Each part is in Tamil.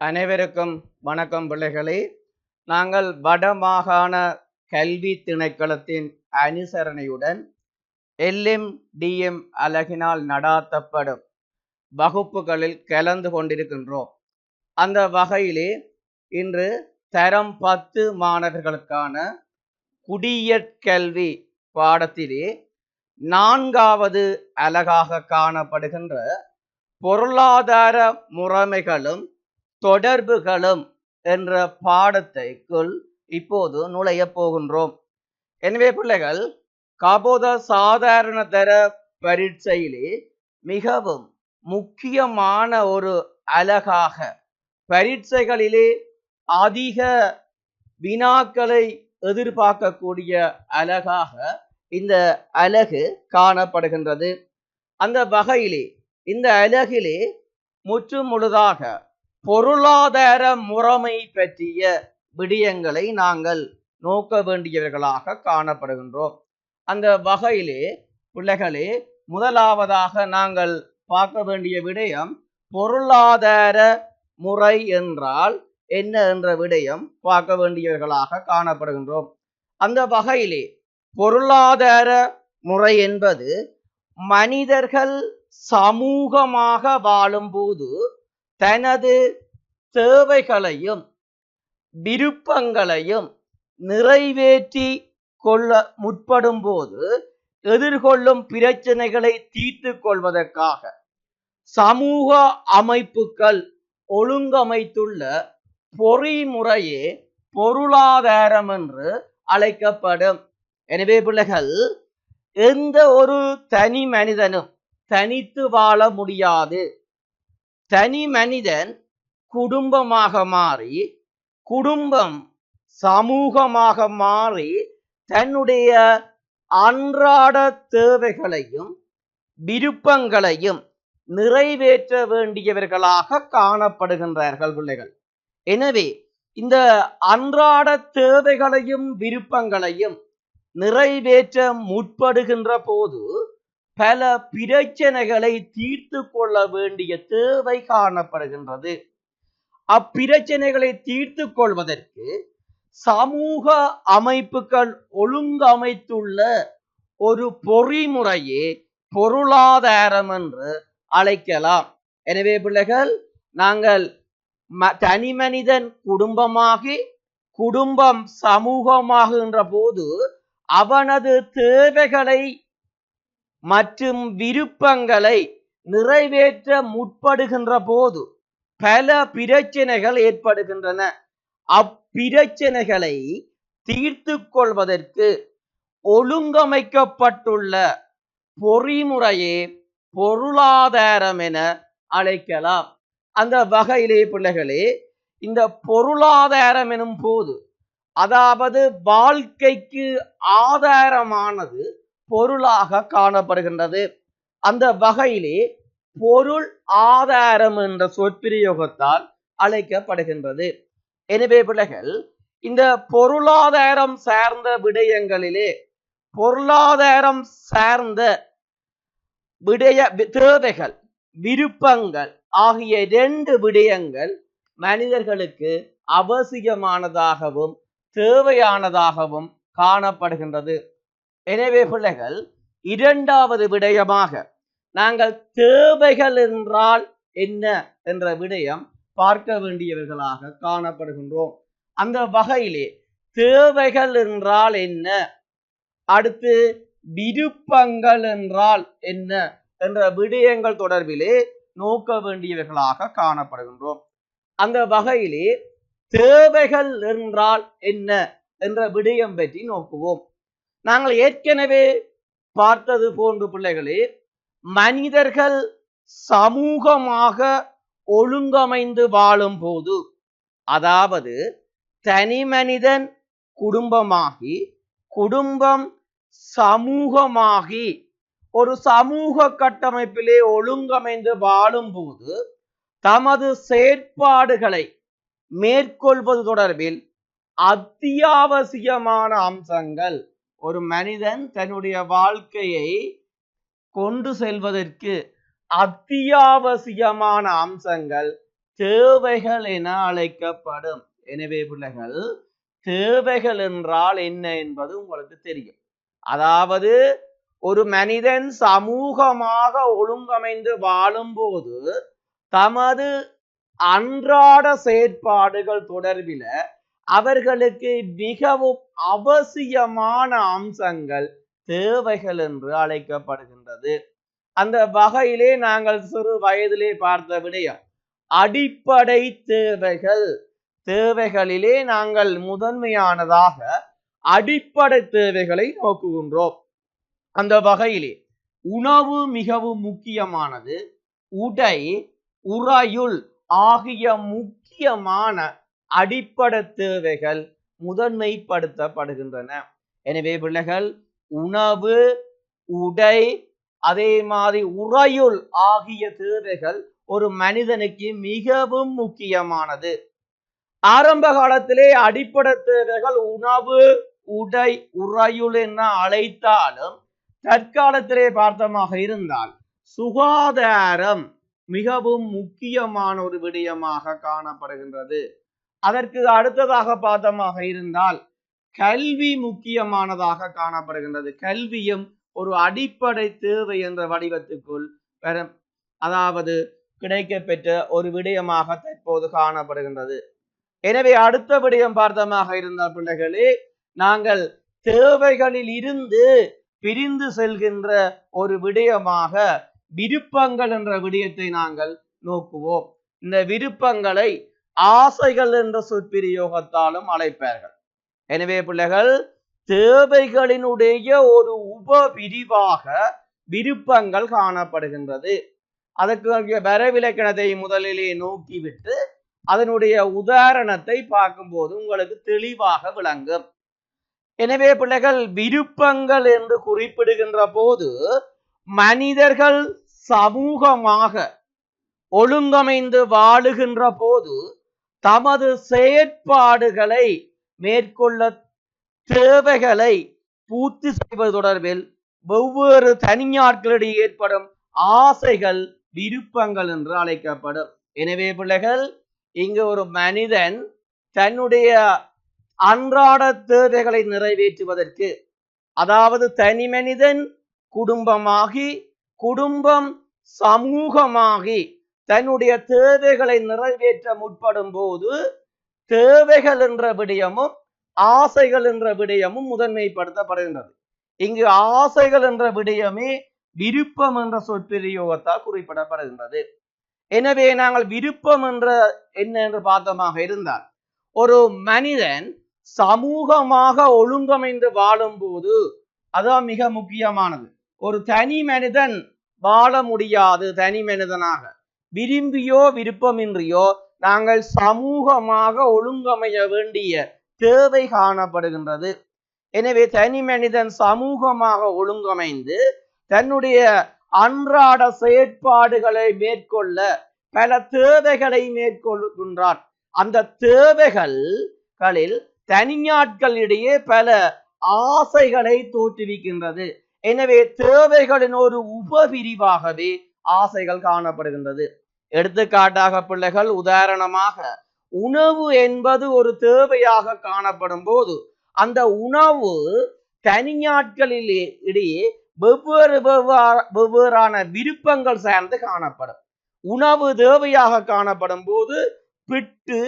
அனைவருக்கும் வணக்கம் பிள்ளைகளே. நாங்கள் வடமாகாண கல்வி திணைக்களத்தின் அனுசரணையுடன் LMDM அலகினால் நடாத்தப்படும் வகுப்புகளில் கலந்து கொண்டிருக்கின்றோம். அந்த வகையிலே இன்று தரம் 10 மாணவர்களுக்கான குடியற்கல்வி பாடத்திலே 4வது அலகாக காணப்படுகின்ற பொருளாதார முறைமைகளும் தொடர்புகளும் என்ற பாடத்தைக்குள் இப்போது நுழைய போகின்றோம். எனவே பிள்ளைகள், காபோத சாதாரண தர பரீட்சையிலே மிகவும் முக்கியமான ஒரு அலகாக, பரீட்சைகளிலே அதிக வினாக்களை எதிர்பார்க்கக்கூடிய அலகாக இந்த அலகு காணப்படுகின்றது. அந்த வகையிலே இந்த அலகிலே முற்று முழுதாக பொருளாதார முறைமை பற்றிய விடயங்களை நாங்கள் நோக்க வேண்டியவர்களாக காணப்படுகின்றோம். அந்த வகையிலே பிள்ளைகளே, முதலாவதாக நாங்கள் பார்க்க வேண்டிய விடயம் பொருளாதார முறை என்றால் என்ன என்ற விடயம் பார்க்க வேண்டியவர்களாக காணப்படுகின்றோம். அந்த வகையிலே பொருளாதார முறை என்பது மனிதர்கள் சமூகமாக வாழும்போது தனது தேவைகளையும் விருப்பங்களையும் நிறைவேற்றி கொள்ள முற்படும் போது எதிர்கொள்ளும் பிரச்சனைகளை தீர்த்து கொள்வதற்காக சமூக அமைப்புகள் ஒழுங்கமைத்துள்ள பொறிமுறையே பொருளாதாரம் என்று அழைக்கப்படும். எனவே பிள்ளைகள், எந்த ஒரு தனி மனிதனும் தனித்து வாழ முடியாது. தனி மனிதன் குடும்பமாக மாறி, குடும்பம் சமூகமாக மாறி தன்னுடைய அன்றாட தேவைகளையும் விருப்பங்களையும் நிறைவேற்ற வேண்டியவர்களாக காணப்படுகின்றார்கள் பிள்ளைகள். எனவே இந்த அன்றாட தேவைகளையும் விருப்பங்களையும் நிறைவேற்ற முற்படுகின்ற போது பல பிரச்சனைகளை தீர்த்து கொள்ள வேண்டிய தேவை காணப்படுகின்றது. அப்பிரச்சனைகளை தீர்த்து கொள்வதற்கு சமூக அமைப்புகள் ஒழுங்கமைத்துள்ள ஒரு பொறிமுறையே பொருளாதாரம் என்று அழைக்கலாம். எனவே பிள்ளைகள், நாங்கள் தனி மனிதன் குடும்பமாகி, குடும்பம் சமூகமாகின்ற போது அவனது தேவைகளை மற்றும் விருப்பங்களை நிறைவேற்ற முற்படுகின்ற போது பல பிரச்சனைகள் ஏற்படுகின்றன. அப்பிரச்சனைகளை தீர்த்து கொள்வதற்கு ஒழுங்கமைக்கப்பட்டுள்ள பொறிமுறையே பொருளாதாரம் என அழைக்கலாம். அந்த வகையிலே பிள்ளைகளே, இந்த பொருளாதாரம் எனும் போது, அதாவது வாழ்க்கைக்கு ஆதாரமானது பொருளாக காணப்படுகின்றது. அந்த வகையிலே பொருள் ஆதாரம் என்ற சொற்பிரயோகத்தால் அழைக்கப்படுகின்றது. எனவே பிள்ளைகள், இந்த பொருளாதாரம் சார்ந்த விடயங்களிலே பொருளாதாரம் சார்ந்த தேவைகள் விருப்பங்கள் ஆகிய 2 விடயங்கள் மனிதர்களுக்கு அவசியமானதாகவும் தேவையானதாகவும் காணப்படுகின்றது. எனவே பிள்ளைகள், 2வது விடயமாக நாங்கள் தேவைகள் என்றால் என்ன என்ற விடயம் பார்க்க வேண்டியவர்களாக காணப்படுகின்றோம். அந்த வகையிலே தேவைகள் என்றால் என்ன, அடுத்து விருப்பங்கள் என்றால் என்ன என்ற விடயங்கள் தொடர்பிலே நோக்க வேண்டியவர்களாக காணப்படுகின்றோம். அந்த வகையிலே தேவைகள் என்றால் என்ன என்ற விடயம் பற்றி நோக்குவோம். நாங்கள் ஏற்கனவே பார்த்தது போன்று பிள்ளைகளே, மனிதர்கள் சமூகமாக ஒழுங்கமைந்து வாழும் போது, அதாவது தனி மனிதன் குடும்பமாகி, குடும்பம் சமூகமாகி ஒரு சமூக கட்டமைப்பிலே ஒழுங்கமைந்து வாழும் போது தமது செயற்பாடுகளை மேற்கொள்வது தொடர்பில் அத்தியாவசியமான அம்சங்கள், ஒரு மனிதன் தன்னுடைய வாழ்க்கையை கொண்டு செல்வதற்கு அத்தியாவசியமான அம்சங்கள் தேவைகள் என அழைக்கப்படும். எனவே பிள்ளைகள், தேவைகள் என்றால் என்ன என்பது உங்களுக்கு தெரியும். அதாவது ஒரு மனிதன் சமூகமாக ஒழுங்கமைந்து வாழும்போது தமது அன்றாட செயற்பாடுகள் தொடர்பில அவர்களுக்கு மிகவும் அவசியமான அம்சங்கள் தேவைகள் என்று அழைக்கப்படுகின்றது. அந்த வகையிலே நாங்கள் சிறு வயதிலே பார்த்த விடயம் அடிப்படை தேவைகள். தேவைகளிலே நாங்கள் முதன்மையானதாக அடிப்படை தேவைகளை நோக்குகின்றோம். அந்த வகையிலே உணவு மிகவும் முக்கியமானது. உடை, உறையுள் ஆகிய முக்கியமான அடிப்படை தேவைகள் முதன்மைப்படுத்தப்படுகின்றன. எனவே பிள்ளைகள், உணவு, உடை, அதே மாதிரி உறையுள் ஆகிய தேவைகள் ஒரு மனிதனுக்கு மிகவும் முக்கியமானது. ஆரம்ப காலத்திலே அடிப்படை தேவைகள் உணவு, உடை, உறையுள் என அழைத்தாலும் தற்காலத்திலே பார்த்தமாக இருந்தால் சுகாதாரம் மிகவும் முக்கியமான ஒரு விடயமாக காணப்படுகின்றது. அதற்கு அடுத்ததாக பார்த்தமாக இருந்தால் கல்வி முக்கியமானதாக காணப்படுகின்றது. கல்வியும் ஒரு அடிப்படை தேவை என்ற வடிவத்துக்குள் அதாவது கிடைக்கப்பெற்ற ஒரு விடயமாக தற்போது காணப்படுகின்றது. எனவே அடுத்த விடயம் பார்த்தமாக இருந்தால் பிள்ளைகளே, நாங்கள் தேவைகளில் இருந்து பிரிந்து செல்கின்ற ஒரு விடயமாக விருப்பங்கள் என்ற விடயத்தை நாங்கள் நோக்குவோம். இந்த விருப்பங்களை ஆசைகள் என்ற சொற்பிரயோகத்தாலும் அழைப்பார்கள். எனவே பிள்ளைகள், தேவைகளினுடைய ஒரு உப பிரிவாக விருப்பங்கள் காணப்படுகின்றது. அதற்கு வரைவிலக்கணத்தை முதலிலே நோக்கிவிட்டு அதனுடைய உதாரணத்தை பார்க்கும்போது உங்களுக்கு தெளிவாக விளங்கும். எனவே பிள்ளைகள், விருப்பங்கள் என்று குறிப்பிடுகின்ற போது மனிதர்கள் சமூகமாக ஒழுங்கமைந்து வாழுகின்ற போது தமது செயற்பாடுகளை மேற்கொள்ள தேவைகளை பூர்த்தி செய்வது தொடர்பில் வெவ்வேறு தனியாட்களிடையே ஏற்படும் ஆசைகள் விருப்பங்கள் என்று அழைக்கப்படும். எனவே பிள்ளைகள், இங்கு ஒரு மனிதன் தன்னுடைய அன்றாட தேவைகளை நிறைவேற்றுவதற்கு, அதாவது தனி மனிதன் குடும்பமாகி, குடும்பம் சமூகமாகி தன்னுடைய தேவைகளை நிறைவேற்ற முற்படும் போது தேவைகள் என்ற விடயமும் ஆசைகள் என்ற விடயமும் முதன்மைப்படுத்தப்படுகின்றது. இங்கு ஆசைகள் என்ற விடயமே விருப்பம் என்ற சொற்பிரயோகத்தால் குறிப்பிடப்படுகின்றது. எனவே நாங்கள் விருப்பம் என்ற என்ன என்று பார்த்தமாக இருந்தால், ஒரு மனிதன் சமூகமாக ஒழுங்கமைந்து வாழும் போது அதான் மிக முக்கியமானது. ஒரு தனி மனிதன் வாழ முடியாது. தனி மனிதனாக விரும்பியோ விருப்பமின்றியோ நாங்கள் சமூகமாக ஒழுங்கமைய வேண்டிய தேவை காணப்படுகின்றது. எனவே தனி மனிதன் சமூகமாக ஒழுங்கமைந்து தன்னுடைய அன்றாட செயற்பாடுகளை மேற்கொள்ள பல தேவைகளை மேற்கொள்கின்றான். அந்த தேவைகளில் தனியாட்களிடையே பல ஆசைகளை தோற்றுவிக்கின்றது. எனவே தேவைகளின் ஒரு உபபிரிவாகவே ஆசைகள் காணப்படுகின்றது. எடுத்துக்காட்டாக பிள்ளைகள், உதாரணமாக உணவு என்பது ஒரு தேவையாக காணப்படும் போது அந்த உணவு தனியாட்களிலே இடையே வெவ்வேறான விருப்பங்கள் சார்ந்து காணப்படும். உணவு தேவையாக காணப்படும் போது பிட்டு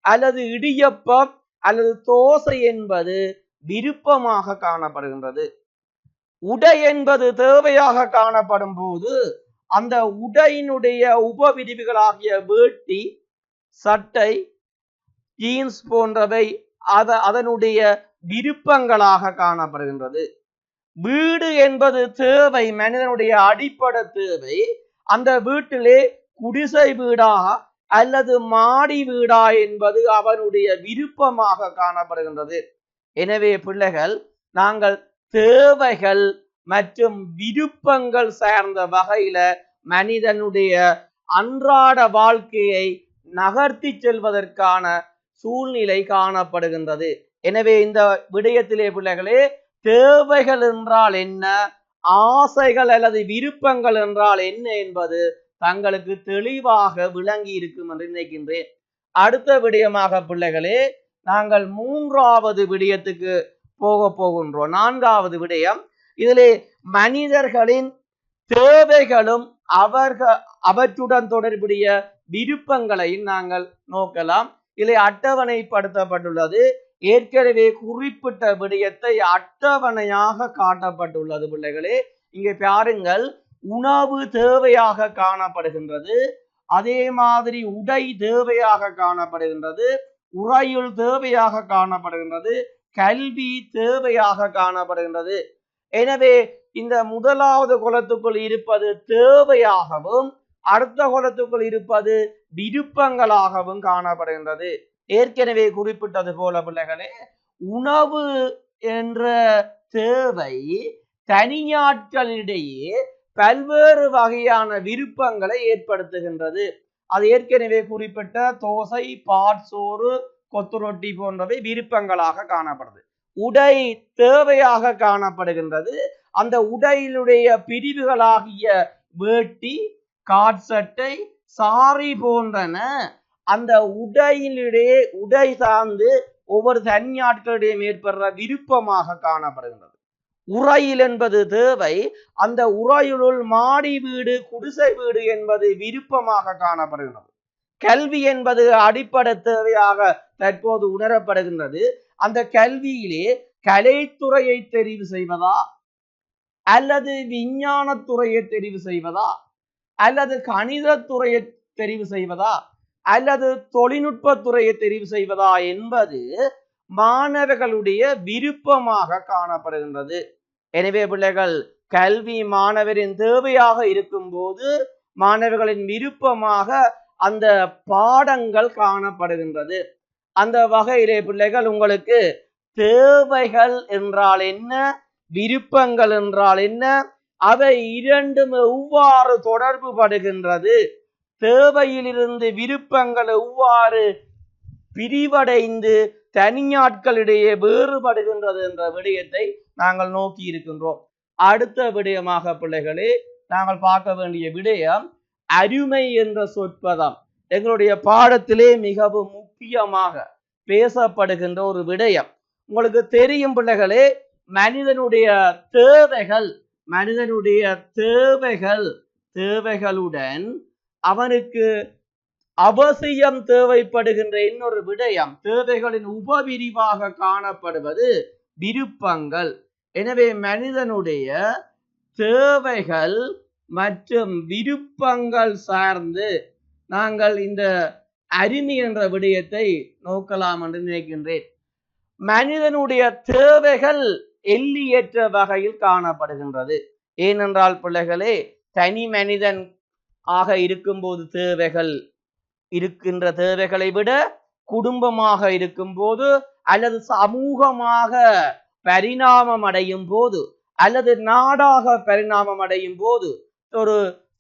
அல்லது இடியப்பம் அல்லது தோசை என்பது விருப்பமாக காணப்படுகின்றது. உடை என்பது தேவையாக காணப்படும் போது அந்த உடையினுடைய உபவிரிவுகளாகிய வேட்டி, சட்டை, ஜீன்ஸ் போன்றவை அதனுடைய விருப்பங்களாக காணப்படுகின்றது. வீடு என்பது தேவை, மனிதனுடைய அடிப்படை தேவை. அந்த வீட்டிலே குடிசை வீடா அல்லது மாடி வீடா என்பது அவனுடைய விருப்பமாக காணப்படுகின்றது. எனவே பிள்ளைகள், நாங்கள் தேவைகள் மற்றும் விருப்பங்கள் சார்ந்த வகையில மனிதனுடைய அன்றாட வாழ்க்கையை நகர்த்தி செல்வதற்கான சூழ்நிலை காணப்படுகின்றது. எனவே இந்த விடயத்திலே பிள்ளைகளே, தேவைகள் என்றால் என்ன, ஆசைகள் அல்லது விருப்பங்கள் என்றால் என்ன என்பது தங்களுக்கு தெளிவாக விளங்கி இருக்கும் என்று நினைக்கின்றேன். அடுத்த விடயமாக பிள்ளைகளே, நாங்கள் மூன்றாவது விடயத்துக்கு போகின்றோம். நான்காவது விடயம், இதிலே மனிதர்களின் தேவைகளும் அவற்றுடன் தொடர்புடைய விருப்பங்களையும் நாங்கள் நோக்கலாம். இதிலே அட்டவணைப்படுத்தப்பட்டுள்ளது. ஏற்கனவே குறிப்பிட்ட விடயத்தை அட்டவணையாக காட்டப்பட்டுள்ளது. பிள்ளைகளே, இங்கே பாருங்கள், உணவு தேவையாக காணப்படுகின்றது, அதே மாதிரி உடை தேவையாக காணப்படுகின்றது, உறையுள் தேவையாக காணப்படுகின்றது, கல்வி தேவையாக காணப்படுகின்றது. எனவே இந்த முதலாவது குலத்துக்குள் இருப்பது தேவையாகவும் அடுத்த குலத்துக்குள் இருப்பது விருப்பங்களாகவும் காணப்படுகின்றது. ஏற்கனவே குறிப்பிட்டது போல பிள்ளைகளே, உணவு என்ற தேவை தனியாட்களிடையே பல்வேறு வகையான விருப்பங்களை ஏற்படுத்துகின்றது. அது ஏற்கனவே குறிப்பிட்ட தோசை, பாட்சோறு, கொத்து ரொட்டி போன்றவை விருப்பங்களாக காணப்படுது. உடை தேவையாக காணப்படுகின்றது. அந்த உடையினுடைய பிரிவுகளாகிய வேட்டி, காட்சட்டை, சாரி போன்றன அந்த உடையினுடைய உடை சார்ந்து ஒவ்வொரு தனியாட்களிடையே ஏற்படுற விருப்பமாக காணப்படுகின்றது. உறையில் என்பது தேவை, அந்த உறையுள் மாடி வீடு, குடிசை வீடு என்பது விருப்பமாக காணப்படுகின்றது. கல்வி என்பது அடிப்படை தேவையாக தற்போது உணரப்படுகின்றது. அந்த கல்வியிலே கலைத்துறையை தெரிவு செய்வதா, அல்லது விஞ்ஞானத்துறையை தெரிவு செய்வதா, அல்லது கணிதத்துறையை தெரிவு செய்வதா, அல்லது தொழில்நுட்பத்துறையை தெரிவு செய்வதா என்பது மாணவர்களுடைய விருப்பமாக காணப்படுகின்றது. எனவே பிள்ளைகள், கல்வி மாணவரின் தேவையாக இருக்கும் போது மாணவர்களின் விருப்பமாக அந்த பாடங்கள் காணப்படுகின்றது. அந்த வகையிலே பிள்ளைகள், உங்களுக்கு தேவைகள் என்றால் என்ன, விருப்பங்கள் என்றால் என்ன, அவை இரண்டும் எவ்வாறு தொடர்பு படுகின்றது, தேவையிலிருந்து விருப்பங்கள் எவ்வாறு பிரிவடைந்து தனியாட்களிடையே வேறுபடுகின்றது என்ற விடயத்தை நாங்கள் நோக்கி இருக்கின்றோம். அடுத்த விடயமாக பிள்ளைகளே, நாங்கள் பார்க்க வேண்டிய விடயம் அருமை என்ற சொற்பதம். எங்களுடைய பாடத்திலே மிகவும் முக்கியமாக பேசப்படுகின்ற ஒரு விடயம். உங்களுக்கு தெரியும் பிள்ளைகளே, மனிதனுடைய தேவைகளுடன் அவனுக்கு அவசியம் தேவைப்படுகின்ற இன்னொரு விடயம், தேவைகளின் உபபிரிவாக காணப்படுவது விருப்பங்கள். எனவே மனிதனுடைய தேவைகள் மற்றும் விருப்பங்கள் சார்ந்து நாங்கள் இந்த அருமை என்ற விடயத்தை நோக்கலாம் என்று நினைக்கின்றேன். மனிதனுடைய தேவைகள் எல்லையற்ற வகையில் காணப்படுகின்றது. ஏனென்றால் பிள்ளைகளே, தனி மனிதன் ஆக இருக்கும்போது இருக்கின்ற தேவைகளை விட குடும்பமாக இருக்கும் போது, அல்லது சமூகமாக பரிணாமம் அடையும் போது, அல்லது நாடாக பரிணாமம் அடையும் போது, ஒரு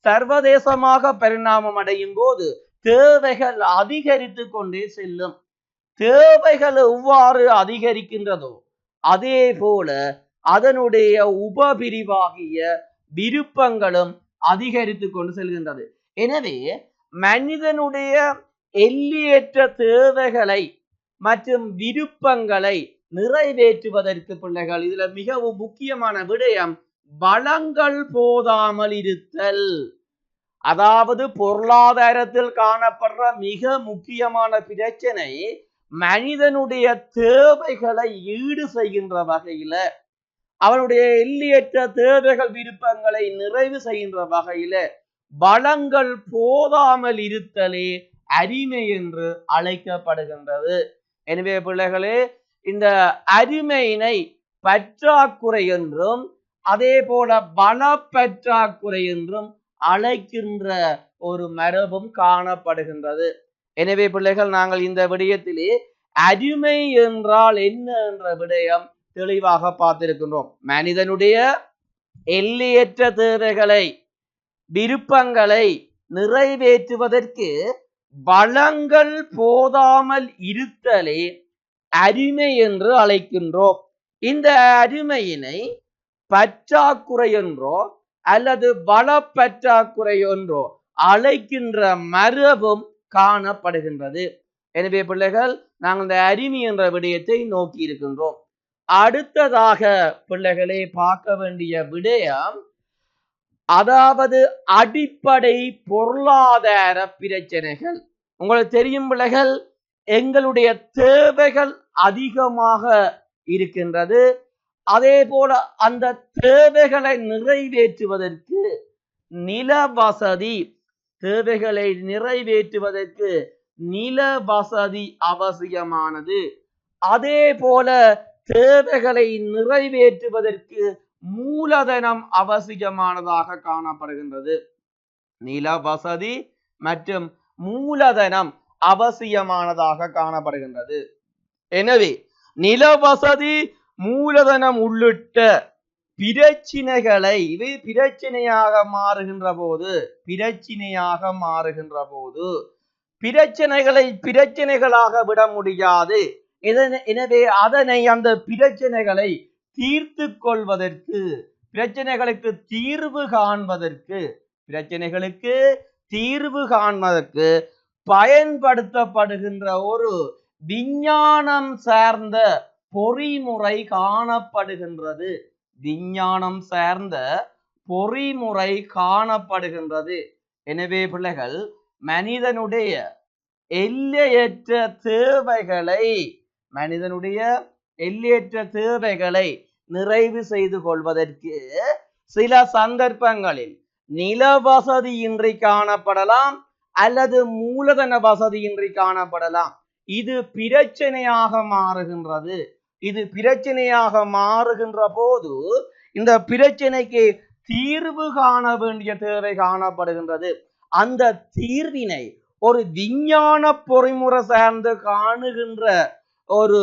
சர்வதேசமாக பரிணாமம் அடையும் போது தேவைகள் அதிகரித்து கொண்டே செல்லும். தேவைகள் எவ்வாறு அதிகரிக்கின்றதோ அதே போல அதனுடைய உபபிரிவாகிய விருப்பங்களும் அதிகரித்து கொண்டு செல்கின்றது. எனவே மனிதனுடைய எல்லையற்ற தேவைகளை மற்றும் விருப்பங்களை நிறைவேற்றுவதற்கு பிள்ளைகள், இதுல மிகவும் முக்கியமான விடயம் வளங்கள் போதாமல் இருத்தல். அதாவது பொருளாதாரத்தில் காணப்படுற மிக முக்கியமான பிரச்சனை, மனிதனுடைய தேவைகளை ஈடு செய்கின்ற வகையில, அவனுடைய எல்லையற்ற தேவைகள் விருப்பங்களை நிறைவு செய்கின்ற வகையில வளங்கள் போதாமல் இருத்தலே அருமை என்று அழைக்கப்படுகின்றது. எனவே பிள்ளைகளே, இந்த அருமையினை பற்றாக்குறை என்றும் அதே போல பலப்பற்றாக்குறை என்றும் அழைக்கின்ற ஒரு மரபும் காணப்படுகின்றது. எனவே பிள்ளைகள், நாங்கள் இந்த விடயத்திலே அருமை என்றால் என்ன என்ற விடயம் தெளிவாக பார்த்திருக்கின்றோம். மனிதனுடைய எல்லையற்ற தேவைகளை விருப்பங்களை நிறைவேற்றுவதற்கு வளங்கள் போதாமல் இருத்தலே அருமை என்று அழைக்கின்றோம். இந்த அருமையினை பற்றாக்குறை என்றோ அல்லது வளப்பற்றாக்குறை என்றோ அழைக்கின்ற மரபும் காணப்படுகின்றது. எனவே பிள்ளைகள் நாங்கள் இந்த அரிமி என்ற விடயத்தை நோக்கி இருக்கின்றோம். அடுத்ததாக பிள்ளைகளே பார்க்க வேண்டிய விடயம், அதாவது அடிப்படை பொருளாதார பிரச்சனைகள். உங்களுக்கு தெரியும் பிள்ளைகள், எங்களுடைய தேவைகள் அதிகமாக இருக்கின்றது. அதே போல அந்த தேவைகளை நிறைவேற்றுவதற்கு நில வசதி, தேவைகளை நிறைவேற்றுவதற்கு நில வசதி அவசியமானது. அதே போல தேவைகளை நிறைவேற்றுவதற்கு மூலதனம் அவசியமானதாக காணப்படுகின்றது. நில வசதி மற்றும் மூலதனம் அவசியமானதாக காணப்படுகின்றது. எனவே நில வசதி, மூலதனம் உள்ளிட்ட பிரச்சினைகளை, இவை பிரச்சனையாக மாறுகின்ற போது பிரச்சனைகளை பிரச்சனைகளாக விட முடியாது. எனவே அதனை, அந்த பிரச்சனைகளை தீர்த்து கொள்வதற்கு, பிரச்சனைகளுக்கு தீர்வு காண்பதற்கு பயன்படுத்தப்படுகின்ற ஒரு விஞ்ஞானம் சார்ந்த பொறிமுறை காணப்படுகின்றது. எனவே பிள்ளைகள், மனிதனுடைய எல்லையற்ற தேவைகளை நிறைவு செய்து கொள்வதற்கு சில சந்தர்ப்பங்களில் நில வசதியின்றி காணப்படலாம், அல்லது மூலதன வசதியின்றி காணப்படலாம். இது பிரச்சனையாக மாறுகின்ற போது இந்த பிரச்சனைக்கு தீர்வு காண வேண்டிய தேவை காணப்படுகின்றது. அந்த தீர்வினை ஒரு விஞ்ஞான பொறிமுறை சார்ந்து காணுகின்ற ஒரு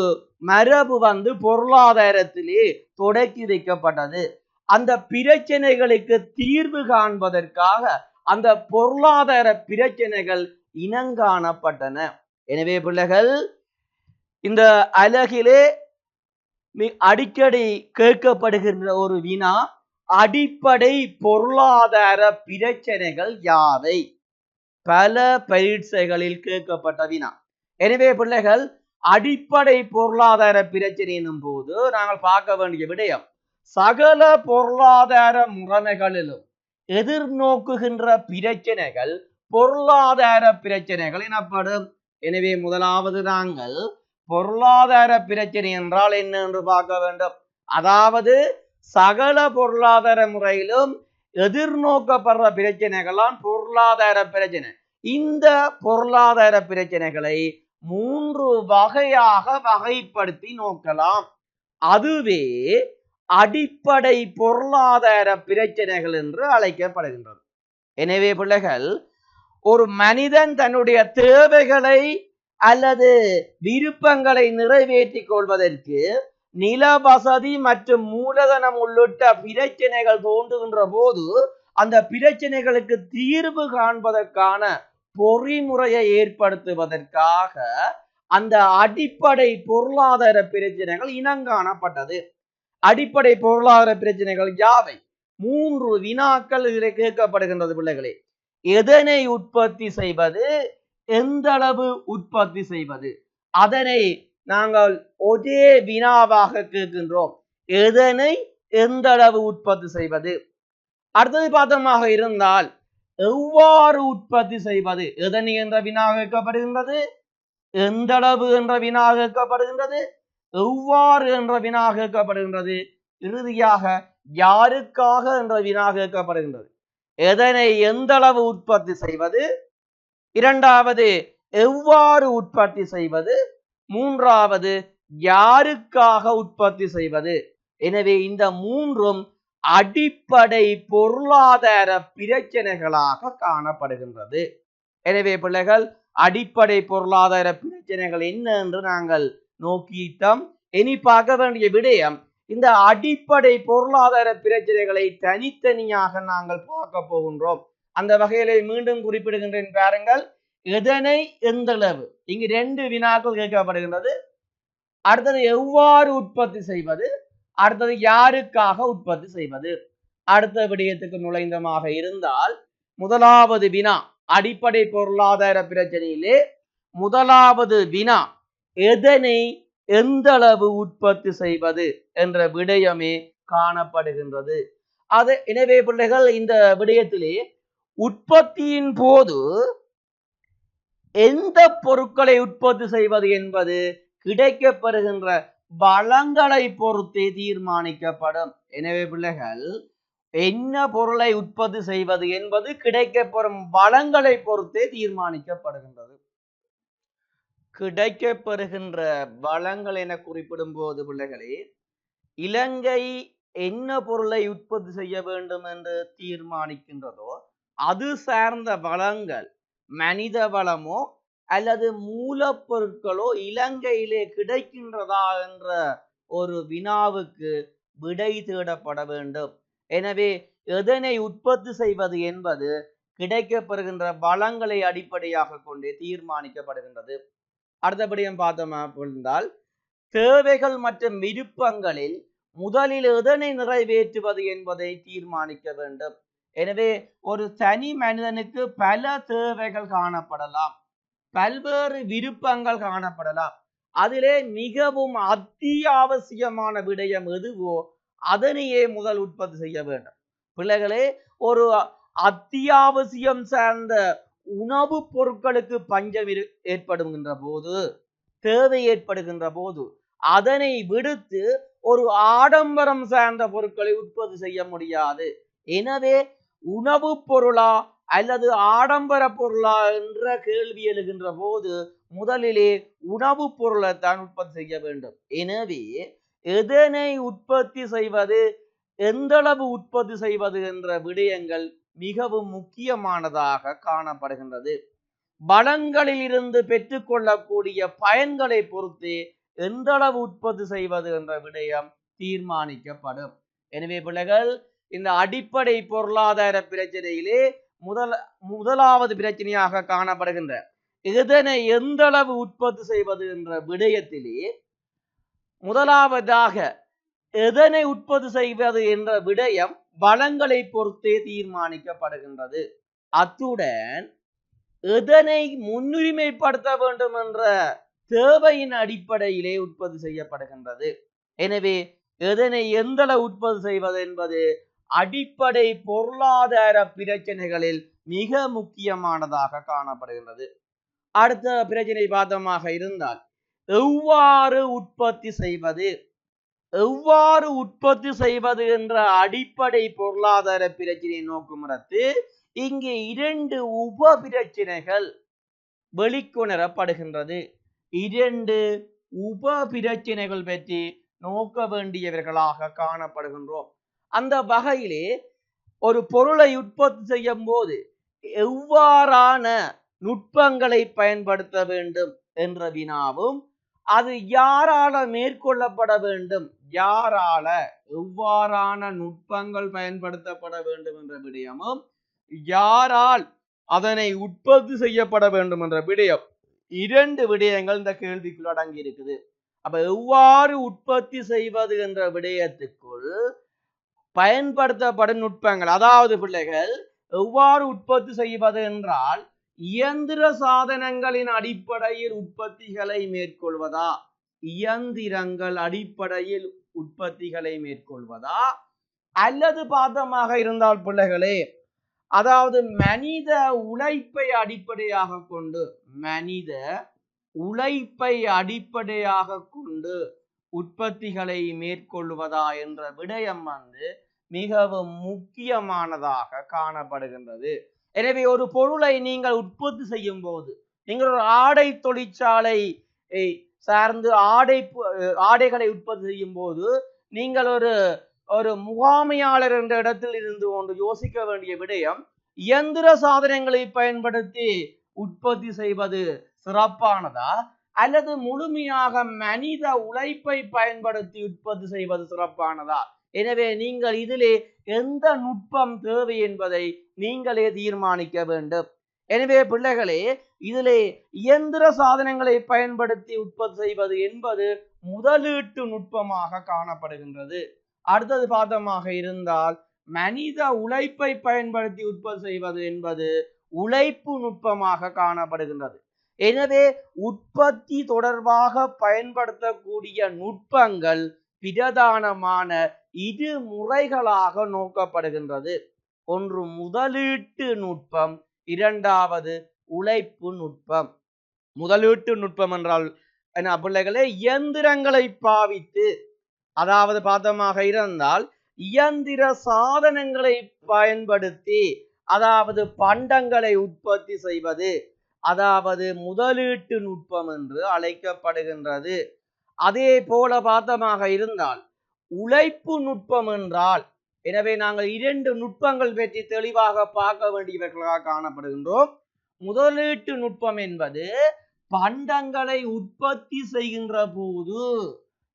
மரபு பொருளாதாரத்திலே தொடக்கி வைக்கப்பட்டது. அந்த பிரச்சனைகளுக்கு தீர்வு காண்பதற்காக அந்த பொருளாதார பிரச்சனைகள் இனங்காணப்பட்டன. எனவே பிள்ளைகள், இந்த அலகிலே அடிக்கடி கேட்கப்படுகின்ற ஒரு வினா, அடிப்படை பொருளாதார பிரச்சனைகள் யாவை? பல பரீட்சைகளில் கேட்கப்பட்ட வினா. எனவே பிள்ளைகள், அடிப்படை பொருளாதார பிரச்சனை என்னும் போது நாங்கள் பார்க்க வேண்டிய விடயம், சகல பொருளாதார முறைமைகளிலும் எதிர்நோக்குகின்ற பிரச்சனைகள் பொருளாதார பிரச்சனைகள் எனப்படும். எனவே முதலாவது நாங்கள் பொருளாதார பிரச்சனை என்றால் என்ன என்று பார்க்க வேண்டும். அதாவது சகல பொருளாதார முறையிலும் எதிர்நோக்கப்படுற பிரச்சனைகளாம் பொருளாதார பிரச்சனை. இந்த பொருளாதார பிரச்சனைகளை 3 வகையாக வகைப்படுத்தி நோக்கலாம். அதுவே அடிப்படை பொருளாதார பிரச்சனைகள் என்று அழைக்கப்படுகின்றது. எனவே பிள்ளைகள், ஒரு மனிதன் தன்னுடைய தேவைகளை அல்லது விருப்பங்களை நிறைவேற்றிக் கொள்வதற்கு நில வசதி மற்றும் மூலதனம் உள்ளிட்ட பிரச்சனைகள் தோன்றுகின்ற போது அந்த பிரச்சனைகளுக்கு தீர்வு காண்பதற்கான பொறிமுறையை ஏற்படுத்துவதற்காக அந்த அடிப்படை பொருளாதார பிரச்சனைகள் இனங்காணப்பட்டது. அடிப்படை பொருளாதார பிரச்சனைகள் யாவை? 3 வினாக்கள் இதில் கேட்கப்படுகின்றது பிள்ளைகளே. எதனை உற்பத்தி செய்வது, எந்த அளவு உற்பத்தி செய்வது, அதனை நாங்கள் ஒரே வினாவாக கேட்கின்றோம். எதனை எந்த அளவு உற்பத்தி செய்வது. அடுத்தது பார்த்தமாக இருந்தால் எவ்வாறு உற்பத்தி செய்வது, எதனை என்ற வினா கேட்கப்படுகின்றது, எந்த அளவு என்ற வினா கேட்கப்படுகின்றது, எவ்வாறு என்ற வினா கேட்கப்படுகின்றது, இறுதியாக யாருக்காக என்ற வினா கேட்கப்படுகின்றது. எதனை எந்த அளவு உற்பத்தி செய்வது, இரண்டாவது எவ்வாறு உற்பத்தி செய்வது, மூன்றாவது யாருக்காக உற்பத்தி செய்வது. எனவே இந்த 3ம் அடிப்படை பொருளாதார பிரச்சனைகளாக காணப்படுகின்றது. எனவே பிள்ளைகள், அடிப்படை பொருளாதார பிரச்சனைகள் என்ன என்று நாங்கள் நோக்கிட்டோம். இனி பார்க்க வேண்டிய விடயம், இந்த அடிப்படை பொருளாதார பிரச்சனைகளை தனித்தனியாக நாங்கள் பார்க்க போகின்றோம். அந்த வகையிலே மீண்டும் குறிப்பிடுகின்றேன் பாருங்கள். எதனை எந்தளவு, இங்கு 2 வினாக்கள் கேட்கப்படுகின்றது. அடுத்தது எவ்வாறு உற்பத்தி செய்வது, அடுத்தது யாருக்காக உற்பத்தி செய்வது. அடுத்த விடயத்துக்கு நுழைந்தமாக இருந்தால் முதலாவது வினா அடிப்படை பொருளாதார பிரச்சனையிலே முதலாவது வினா எதனை எந்த அளவு உற்பத்தி செய்வது என்ற விடயமே காணப்படுகின்றது. அது எனவே பிள்ளைகள் இந்த விடயத்திலே உற்பத்தியின் போது எந்த பொருட்களை உற்பத்தி செய்வது என்பது கிடைக்கப்பெறுகின்ற வளங்களை பொறுத்தே தீர்மானிக்கப்படும். எனவே பிள்ளைகள் என்ன பொருளை உற்பத்தி செய்வது என்பது கிடைக்கப்பெறும் வளங்களை பொறுத்தே தீர்மானிக்கப்படுகின்றது. கிடைக்கப்பெறுகின்ற வளங்கள் என குறிப்பிடும் போது பிள்ளைகளே இலங்கை என்ன பொருளை உற்பத்தி செய்ய வேண்டும் என்று தீர்மானிக்கின்றதோ அது சார்ந்த வளங்கள் மனித வளமோ அல்லது மூலப்பொருட்களோ இலங்கையிலே கிடைக்கின்றதா என்ற ஒரு வினாவுக்கு விடை தேடப்பட வேண்டும். எனவே எதனை உற்பத்தி செய்வது என்பது கிடைக்கப்பெறுகின்ற வளங்களை அடிப்படையாக கொண்டே தீர்மானிக்கப்படுகின்றது. அடுத்தபடியும் பார்த்தோமா இருந்தால் தேவைகள் மற்றும் விருப்பங்களில் முதலில் எதனை நிறைவேற்றுவது என்பதை தீர்மானிக்க வேண்டும். எனவே ஒரு தனி மனிதனுக்கு பல தேவைகள் காணப்படலாம், பல்வேறு விருப்பங்கள் காணப்படலாம். அதிலே மிகவும் அத்தியாவசியமான விடயம் எதுவோ அதனையே முதல் உற்பத்தி செய்ய வேண்டும். பிள்ளைகளே ஒரு அத்தியாவசியம் சார்ந்த உணவுப் பொருட்களுக்கு பஞ்சம் ஏற்படுகின்ற போது தேவை ஏற்படுகின்ற போது அதனை விடுத்து ஒரு ஆடம்பரம் சார்ந்த பொருட்களை உற்பத்தி செய்ய முடியாது. எனவே உணவுப் பொருளா அல்லது ஆடம்பர பொருளா என்ற கேள்வி எழுகின்ற போது முதலிலே உணவுப் பொருளை தான் உற்பத்தி செய்ய வேண்டும். எனவே எதனை உற்பத்தி செய்வது எந்த அளவு உற்பத்தி செய்வது என்ற விடயங்கள் மிகவும் முக்கியமானதாக காணப்படுகின்றது. வளங்களில் இருந்து பெற்றுக்கொள்ளக்கூடிய பயன்களை பொறுத்து எந்த அளவு உற்பத்தி செய்வது என்ற விடயம் தீர்மானிக்கப்படும். எனவே பிள்ளைகள் இந்த அடிப்படை பொருளாதார பிரச்சனையிலே முதலாவது பிரச்சனையாக காணப்படுகின்ற இதனை எந்த அளவு உற்பத்தி செய்வது என்ற விடயத்திலே முதலாவதாக எதனை உற்பத்தி செய்வது என்ற விடயம் வளங்களை பொறுத்தே தீர்மானிக்கப்படுகின்றது. அத்துடன் எதனை முன்னுரிமைப்படுத்த வேண்டும் என்ற தேவையின் அடிப்படையிலே உற்பத்தி செய்யப்படுகின்றது. எனவே எதனை எந்த அளவு உற்பத்தி செய்வது என்பது அடிப்படை பொருளாதார பிரச்சனைகளில் மிக முக்கியமானதாக காணப்படுகின்றது. அடுத்த பிரச்சனை பார்த்தமாக இருந்தால் எவ்வாறு உற்பத்தி செய்வது என்ற அடிப்படை பொருளாதார பிரச்சனை நோக்குமிடத்து இங்கே இரண்டு உப பிரச்சனைகள் வெளிக்கொணரப்படுகின்றது. இரண்டு உப பிரச்சனைகள் பற்றி நோக்க வேண்டியவர்களாக காணப்படுகின்றோம். அந்த வகையிலே ஒரு பொருளை உற்பத்தி செய்யும் போது எவ்வாறான நுட்பங்களை பயன்படுத்த வேண்டும் என்ற வினாவும் அது யாரால மேற்கொள்ளப்பட வேண்டும், எவ்வாறான நுட்பங்கள் பயன்படுத்தப்பட வேண்டும் என்ற விடயமும் யாரால் அதனை உற்பத்தி செய்யப்பட வேண்டும் என்ற விடயம், இரண்டு விடயங்கள் இந்த கேள்விக்குள் அடங்கி இருக்குது. அப்ப எவ்வாறு உற்பத்தி செய்வது என்ற விடயத்துக்குள் பயன்படுத்தப்படும் நுட்பங்கள், அதாவது பிள்ளைகள் எவ்வாறு உற்பத்தி செய்வது என்றால் இயந்திர சாதனங்களின் அடிப்படையில் உற்பத்திகளை மேற்கொள்வதா, இயந்திரங்கள் அடிப்படையில் உற்பத்திகளை மேற்கொள்வதா, அல்லது பார்த்தமாக இருந்தால் பிள்ளைகளே அதாவது மனித உழைப்பை அடிப்படையாக கொண்டு உற்பத்திகளை மேற்கொள்வதா என்ற விடயம் மிகவும் முக்கியமானதாக காணப்படுகின்றது. எனவே ஒரு பொருளை நீங்கள் உற்பத்தி செய்யும் போது, நீங்கள் ஒரு ஆடை தொழிற்சாலை சார்ந்து ஆடைகளை உற்பத்தி செய்யும் போது நீங்கள் ஒரு முகாமையாளர் என்ற இடத்தில் இருந்து கொண்டு யோசிக்க வேண்டிய விடயம், இயந்திர சாதனங்களை பயன்படுத்தி உற்பத்தி செய்வது சிறப்பானதா அல்லது முழுமையாக மனித உழைப்பை பயன்படுத்தி உற்பத்தி செய்வது சிறப்பானதா? எனவே நீங்கள் இதிலே எந்த நுட்பம் தேவை என்பதை நீங்களே தீர்மானிக்க வேண்டும். எனவே பிள்ளைகளே இதிலே இயந்திர சாதனங்களை பயன்படுத்தி உற்பத்தி செய்வது என்பது முதலீட்டு நுட்பமாக காணப்படுகின்றது. அடுத்தது பார்த்தமாக இருந்தால் மனித உழைப்பை பயன்படுத்தி உற்பத்தி செய்வது என்பது உழைப்பு நுட்பமாக காணப்படுகின்றது. எனவே உற்பத்தி தொடர்பாக பயன்படுத்தக்கூடிய நுட்பங்கள் பிரதானமான இரு முறைகளாக நோக்கப்படுகின்றது. ஒன்று முதலீட்டு நுட்பம், இரண்டாவது உழைப்பு நுட்பம். முதலீட்டு நுட்பம் என்றால் என்ன பிள்ளைகளே? இயந்திரங்களை பாவித்து, அதாவது பார்த்தமாக இருந்தால் இயந்திர சாதனங்களை பயன்படுத்தி, அதாவது பண்டங்களை உற்பத்தி செய்வது, அதாவது முதலீட்டு நுட்பம் என்று அழைக்கப்படுகின்றது. அதே போல பார்த்தமாக இருந்தால் உழைப்பு நுட்பம் என்றால், எனவே நாங்கள் இரண்டு நுட்பங்கள் பற்றி தெளிவாக பார்க்க வேண்டியவர்களாக காணப்படுகின்றோம். முதலீட்டு நுட்பம் என்பது பண்டங்களை உற்பத்தி செய்கின்ற போது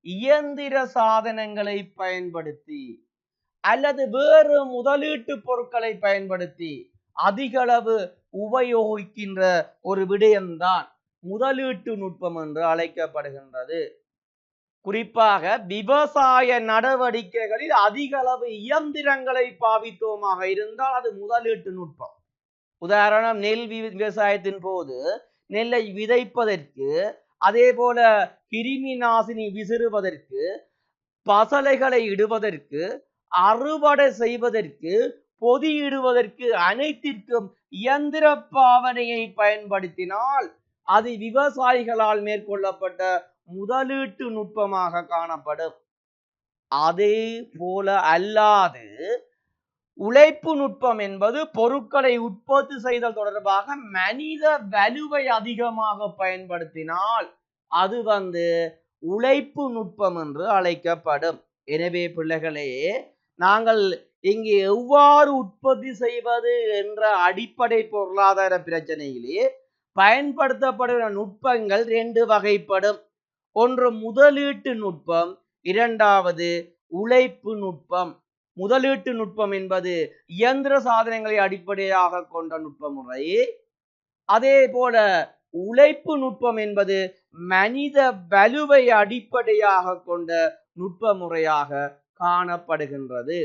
இயந்திர சாதனங்களை பயன்படுத்தி அல்லது வேறு முதலீட்டு பொருட்களை பயன்படுத்தி அதிகளவு உபயோகிக்கின்ற ஒரு விடயம்தான் முதலீட்டு நுட்பம் என்று அழைக்கப்படுகின்றது. குறிப்பாக விவசாய நடவடிக்கைகளில் அதிக அளவு இயந்திரங்களை பாவித்தோமாக இருந்தால் அது முதலீட்டு நுட்பம். உதாரணம், நெல் விவசாயத்தின் போது நெல்லை விதைப்பதற்கு, அதே போல கிருமி நாசினி விசிறுவதற்கு, பசலைகளை இடுவதற்கு, அறுவடை செய்வதற்கு, பொதியிடுவதற்கு அனைத்திற்கும் இயந்திர பாவனையை பயன்படுத்தினால் அது விவசாயிகளால் மேற்கொள்ளப்பட்ட முதலீட்டு நுட்பமாக காணப்படும். அதே போல அல்லாது உழைப்பு நுட்பம் என்பது பொருட்களை உற்பத்தி செய்தல் தொடர்பாக மனித வலுவை அதிகமாக பயன்படுத்தினால் அது உழைப்பு நுட்பம் என்று அழைக்கப்படும். எனவே பிள்ளைகளே, நாங்கள் இங்கே எவ்வாறு உற்பத்தி செய்வது என்ற அடிப்படை பொருளாதார பிரச்சனையிலே பயன்படுத்தப்படுகிற நுட்பங்கள் ரெண்டு வகைப்படும். ஒன்று முதலீட்டு நுட்பம், இரண்டாவது உழைப்பு நுட்பம். முதலீட்டு நுட்பம் என்பது இயந்திர சாதனங்களை அடிப்படையாக கொண்ட நுட்ப முறை. அதே போல உழைப்பு நுட்பம் என்பது மனித வலுவை அடிப்படையாக கொண்ட நுட்ப முறையாக காணப்படுகின்றது.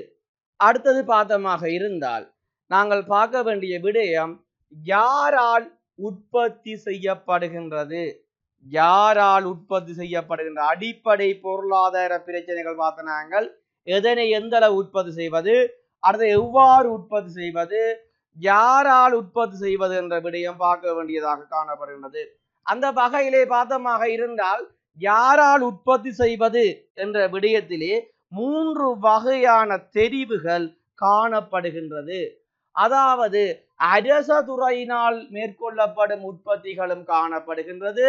அடுத்தது பார்த்தமாக இருந்தால் நாங்கள் பார்க்க வேண்டிய விடயம் யாரால் உற்பத்தி செய்யப்படுகின்றது, யாரால் உற்பத்தி செய்யப்படுகின்ற அடிப்படை பொருளாதார பிரச்சனைகள் பார்த்த நாங்கள் எதனை எந்த அளவு உற்பத்தி செய்வது, அடுத்து எவ்வாறு உற்பத்தி செய்வது, யாரால் உற்பத்தி செய்வது என்ற விடயம் பார்க்க வேண்டியதாக காணப்படுகின்றது. அந்த வகையிலே பார்த்தமாக இருந்தால் யாரால் உற்பத்தி செய்வது என்ற விடயத்திலே 3 வகையான தெரிவுகள் காணப்படுகின்றது. அதாவது அரச துறையினால் மேற்கொள்ளப்படும் உற்பத்திகளும் காணப்படுகின்றது,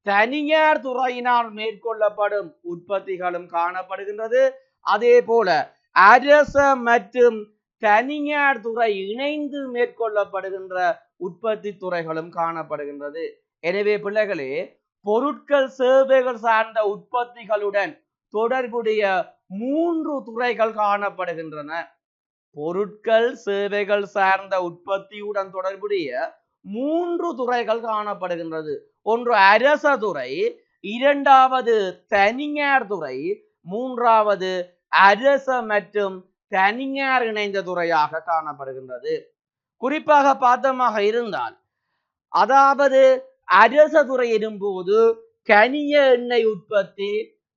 தனியார் துறையினால் மேற்கொள்ளப்படும் உற்பத்திகளும் காணப்படுகின்றது. அதே போல அரச மற்றும் தனியார் துறை இணைந்து மேற்கொள்ளப்படுகின்ற உற்பத்தி துறைகளும் காணப்படுகின்றது. எனவே பிள்ளைகளே, பொருட்கள் சேவைகள் சார்ந்த உற்பத்திகளுடன் தொடர்புடைய 3 துறைகள் காணப்படுகின்றன. பொருட்கள் சேவைகள் சார்ந்த உற்பத்தியுடன் தொடர்புடைய 3 துறைகள் காணப்படுகின்றது. ஒன்று அரச துறை, இரண்டாவது தனியார் துறை, மூன்றாவது அரச மற்றும் தனியார் இணைந்த துறையாக காணப்படுகின்றது. குறிப்பாக பார்த்தமாக இருந்தால், அதாவது அரச துறை எனும்போது கனிய எண்ணெய் உற்பத்தி,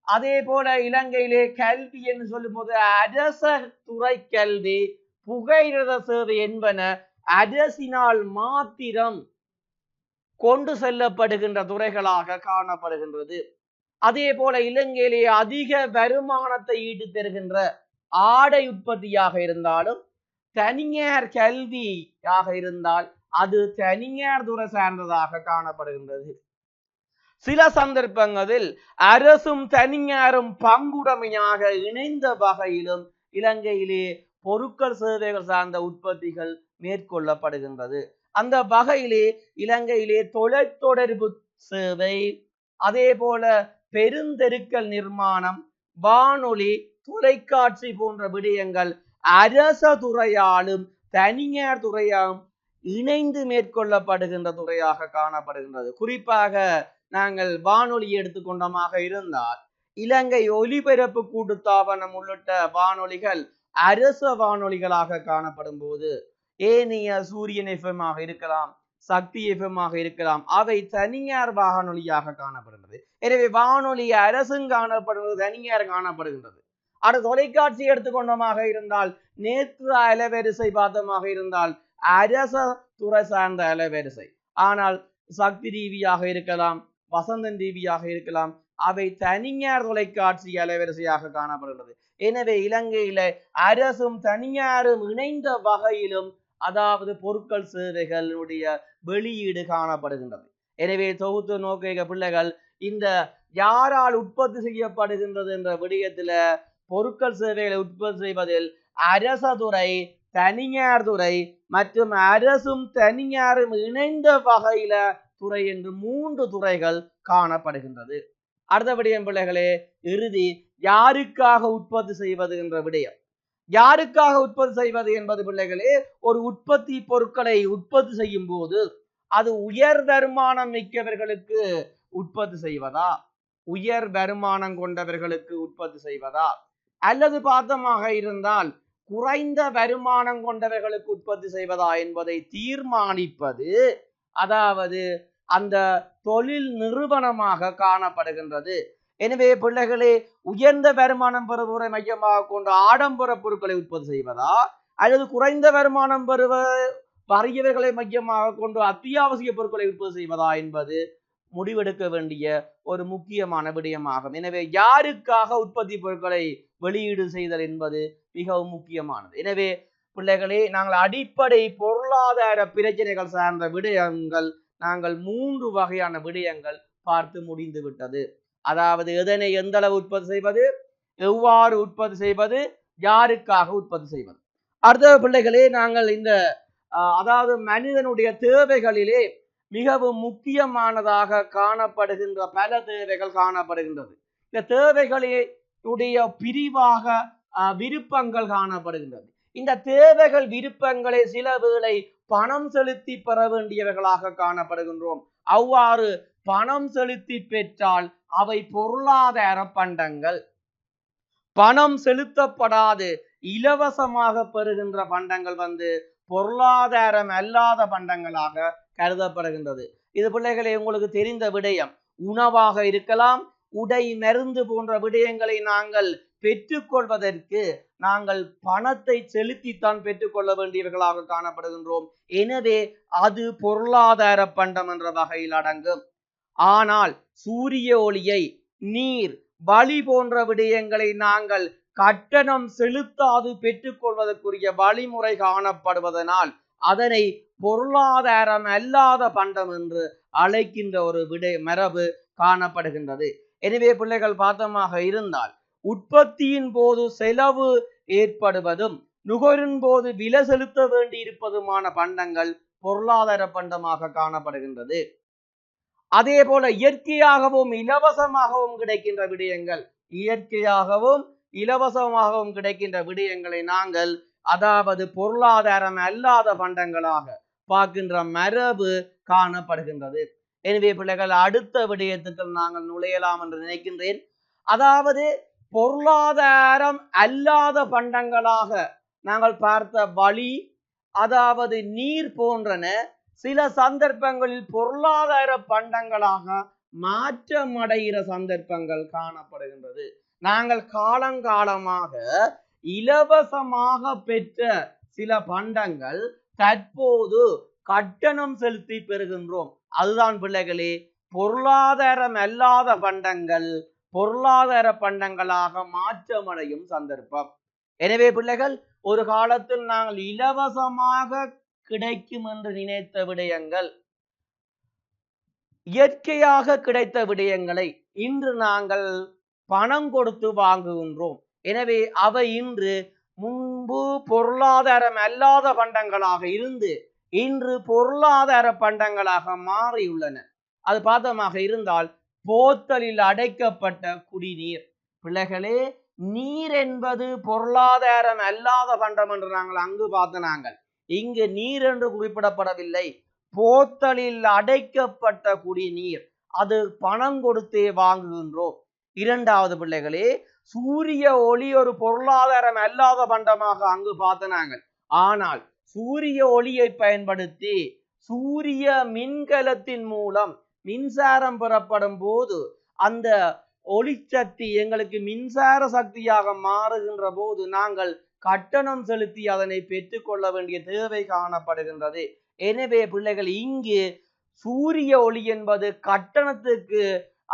அதே போல இலங்கையிலே கல்வி என்று சொல்லும் போது அரச துறை கல்வி, புகையிரத சேவை என்பன அரசினால் மாத்திரம் கொண்டு செல்லப்படுகின்ற துறைகளாக காணப்படுகின்றது. அதே போல இலங்கையிலே அதிக வருமானத்தை ஈட்டு தருகின்ற ஆடை உற்பத்தியாக இருந்தாலும், தனியார் கல்வியாக இருந்தால் அது தனியார் துறை சார்ந்ததாக காணப்படுகின்றது. சில சந்தர்ப்பங்களில் அரசும் தனியாரும் பங்குடைமையாக இணைந்த வகையிலும் இலங்கையிலே பொருட்கள் சேவைகள் சார்ந்த உற்பத்திகள் மேற்கொள்ளப்படுகின்றது. அந்த வகையிலே இலங்கையிலே தொலைத்தொடர்பு சேவை, அதே போல பெருந்தெருக்கள் நிர்மாணம், வானொலி, தொலைக்காட்சி போன்ற விடயங்கள் அரச துறையாலும் தனியார் துறையாலும் இணைந்து மேற்கொள்ளப்படுகின்ற துறையாக காணப்படுகின்றது. குறிப்பாக நாங்கள் வானொலி எடுத்துக்கொண்டமாக இருந்தால் இலங்கை ஒலிபரப்பு கூட்டுத்தாபனம் உள்ளிட்ட வானொலிகள் அரச வானொலிகளாக காணப்படும் போது ஏனைய சூரியன் எஃப்எம் ஆக இருக்கலாம், சக்தி எஃப்எம் ஆக இருக்கலாம், அவை தனியார் வானொலியாக காணப்படுகிறது. எனவே வானொலி அரசும் காணப்படுகிறது, தனியார் காணப்படுகின்றது. அது தொலைக்காட்சி எடுத்துக்கொண்டமாக இருந்தால் நேற்று அலைவரிசை பார்த்தமாக இருந்தால் அரச துறை சார்ந்த அலைவரிசை. ஆனால் சக்தி டிவியாக இருக்கலாம், வசந்தன் டிவியாக இருக்கலாம், அவை தனியார் தொலைக்காட்சி அலைவரிசையாக காணப்படுகிறது. எனவே இலங்கையில அரசும் தனியாரும் இணைந்த வகையிலும் அதாவது பொருட்கள் சேவைகளுடைய வெளியீடு காணப்படுகின்றது. எனவே தொகுத்து நோக்கிய பிள்ளைகள் இந்த யாரால் உற்பத்தி செய்யப்படுகின்றது என்ற விடயத்துல பொருட்கள் சேவைகளை உற்பத்தி செய்வதில் அரச துறை, தனியார் துறை மற்றும் அரசும் தனியாரும் இணைந்த வகையில துறை என்று 3 துறைகள் காணப்படுகின்றது. அடுத்த விடயம் பிள்ளைகளே, இறுதி யாருக்காக உற்பத்தி செய்வது என்ற விடயம். யாருக்காக உற்பத்தி செய்வது என்பது பிள்ளைகளே, ஒரு உற்பத்தி பொருட்களை உற்பத்தி செய்யும் போது அது உயர் வருமானம் மிக்கவர்களுக்கு உற்பத்தி செய்வதா, உயர் வருமானம் கொண்டவர்களுக்கு உற்பத்தி செய்வதா, அல்லது பார்த்தமாக இருந்தால் குறைந்த வருமானம் கொண்டவர்களுக்கு உற்பத்தி செய்வதா என்பதை தீர்மானிப்பது அதாவது அந்த தொழில் நிறுவனமாக காணப்படுகின்றது. எனவே பிள்ளைகளே, உயர்ந்த வருமானம் பெறுவோரை மையமாக கொண்டு ஆடம்பர பொருட்களை உற்பத்தி செய்வதா, அல்லது குறைந்த வருமானம் பெறுவ வறியவர்களை மையமாக கொண்டு அத்தியாவசிய பொருட்களை உற்பத்தி செய்வதா என்பது முடிவெடுக்க வேண்டிய ஒரு முக்கியமான விடயமாகும். எனவே யாருக்காக உற்பத்தி பொருட்களை வெளியீடு செய்தல் என்பது மிகவும் முக்கியமானது. எனவே பிள்ளைகளே, நாங்கள் அடிப்படை பொருளாதார பிரச்சனைகள் சார்ந்த விடயங்கள் நாங்கள் 3 வகையான விடயங்கள் பார்த்து முடிந்து விட்டது. அதாவது எதனை எந்த அளவு உற்பத்தி செய்வது, எவ்வாறு உற்பத்தி செய்வது, யாருக்காக உற்பத்தி செய்வது. அடுத்த பிள்ளைகளே, நாங்கள் இந்த அதாவது மனிதனுடைய தேவைகளிலே மிகவும் முக்கியமானதாக காணப்படுகின்ற பல தேவைகள் காணப்படுகின்றது. இந்த தேவைகளுடைய பிரிவாக விருப்பங்கள் காணப்படுகின்றது. இந்த தேவைகள் விருப்பங்களை சில வேளை பணம் செலுத்தி பெற வேண்டியவர்களாக காணப்படுகின்றோம். அவ்வாறு பணம் செலுத்தி பெற்றால் அவை பொருளாதார பண்டங்கள். பணம் செலுத்தப்படாது இலவசமாக பெறுகின்ற பண்டங்கள் பொருளாதாரம் அல்லாத பண்டங்களாக கருதப்படுகின்றது. இது பிள்ளைகளை உங்களுக்கு தெரிந்த விடயம். உணவாக இருக்கலாம், உடை, மருந்து போன்ற விடயங்களை நாங்கள் பெற்றுக்கொள்வதற்கு நாங்கள் பணத்தை செலுத்தித்தான் பெற்றுக்கொள்ள வேண்டியவர்களாக காணப்படுகின்றோம். எனவே அது பொருளாதார பண்டம் என்ற வகையில் அடங்கும். ஆனால் சூரிய ஒளியை, நீர், வழி போன்ற விடயங்களை நாங்கள் கட்டணம் செலுத்தாது பெற்றுக்கொள்வதற்குரிய வழிமுறை காணப்படுவதனால் அதனை பொருளாதாரம் அல்லாத பண்டம் என்று அழைக்கின்ற ஒரு மரபு காணப்படுகின்றது. எனவே பிள்ளைகள் பார்த்தமாக இருந்தால் உற்பத்தியின் போது செலவு ஏற்படுவதும் நுகரின் போது விலை செலுத்த வேண்டி இருப்பதுமான பண்டங்கள் பொருளாதார பண்டமாக காணப்படுகின்றது. அதே போல இயற்கையாகவும் இலவசமாகவும் கிடைக்கின்ற விடயங்கள், இயற்கையாகவும் இலவசமாகவும் கிடைக்கின்ற விடயங்களை நாங்கள் அதாவது பொருளாதாரம் அல்லாத பண்டங்களாக பார்க்கின்ற மரபு காணப்படுகின்றது. எனவே பிள்ளைகள் அடுத்த விடயத்துக்கு நாங்கள் நுழையலாம் என்று நினைக்கின்றேன். அதாவது பொருளாதாரம் அல்லாத பண்டங்களாக நாங்கள் பார்த்த வழி, அதாவது நீர் போன்றன சில சந்தர்ப்பங்களில் பொருளாதார பண்டங்களாக மாற்றமடைகிற சந்தர்ப்பங்கள் காணப்படுகின்றது. நாங்கள் காலங்காலமாக இலவசமாக பெற்ற சில பண்டங்கள் தற்போது கட்டணம் செலுத்தி பெறுகின்றோம். அதுதான் பிள்ளைகளே பொருளாதாரம் அல்லாத பண்டங்கள் பொருளாதார பண்டங்களாக மாற்றமடையும் சந்தர்ப்பம். எனவே பிள்ளைகள், ஒரு காலத்தில் நாங்கள் இலவசமாக கிடைக்கும் என்று நினைத்த விடயங்கள், இயற்கையாக கிடைத்த விடயங்களை இன்று நாங்கள் பணம் கொடுத்து வாங்குகின்றோம். எனவே அவை இன்று முன்பு பொருளாதாரம் அல்லாத பண்டங்களாக இருந்து இன்று பொருளாதார பண்டங்களாக மாறியுள்ளன. அது பார்த்தமாக இருந்தால் போத்தலில் அடைக்கப்பட்ட குடிநீர். பிள்ளைகளே, நீர் என்பது பொருளாதாரம் அல்லாத பண்டம் என்று நாங்கள் அங்கு நாங்கள் இங்கு நீர் என்று குறிப்பிடப்படவில்லை. போத்தலில் அடைக்கப்பட்ட குடிநீர், அது பணம் கொடுத்தே வாங்குகின்றோம். இரண்டாவது பிள்ளைகளே, சூரிய ஒளி ஒரு பொருளாதாரம் அல்லாத பண்டமாக அங்கு பார்த்தனாங்க. ஆனால் சூரிய ஒளியை பயன்படுத்தி சூரிய மின்கலத்தின் மூலம் மின்சாரம் பெறப்படும் போது அந்த ஒளிச்சக்தி எங்களுக்கு மின்சார சக்தியாக மாறுகின்ற போது நாங்கள் கட்டணம் செலுத்தி அதனை பெற்றுக்கொள்ள வேண்டிய தேவை காணப்படுகின்றது. எனவே பிள்ளைகள், இங்கு சூரிய ஒளி என்பது கட்டணத்துக்கு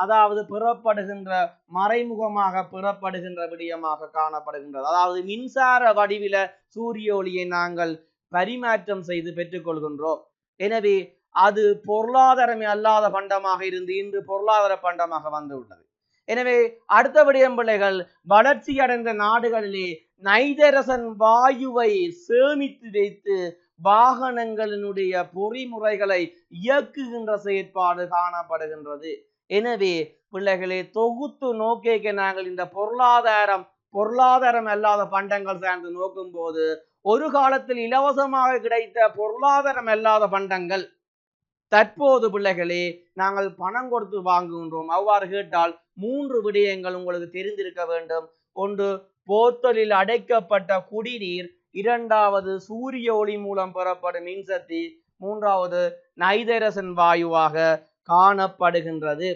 அதாவது பெறப்படுகின்ற மறைமுகமாக பெறப்படுகின்ற விடயமாக காணப்படுகின்றது. அதாவது மின்சார வடிவில சூரிய ஒளியை நாங்கள் பரிமாற்றம் செய்து பெற்றுக்கொள்கின்றோம். எனவே அது பொருளாதாரம் அல்லாத பண்டமாக இருந்து இன்று பொருளாதார பண்டமாக வந்துள்ளது. எனவே அடுத்த விடயம் பிள்ளைகள், வளர்ச்சி அடைந்த நாடுகளிலே நைதரசன் வாயுவை சேமித்து வைத்து வாகனங்களினுடைய பொறிமுறைகளை இயக்குகின்ற செயற்பாடு காணப்படுகின்றது. எனவே பிள்ளைகளே, தொகுத்து நோக்க நாங்கள் இந்த பொருளாதாரம் அல்லாத பண்டங்கள் சார்ந்து நோக்கும் போது ஒரு காலத்தில் இலவசமாக கிடைத்த பொருளாதாரம் அல்லாத பண்டங்கள் தற்போது பிள்ளைகளே நாங்கள் பணம் கொடுத்து வாங்குகின்றோம். அவ்வாறு கேட்டால் 3 விடயங்கள் உங்களுக்கு தெரிந்திருக்க வேண்டும். ஒன்று, போத்தலில் அடைக்கப்பட்ட குடிநீர். இரண்டாவது, சூரிய ஒளி மூலம் பெறப்படும் மின்சக்தி. மூன்றாவது, நைதரசன் வாயுவாக காணப்படுகின்றது.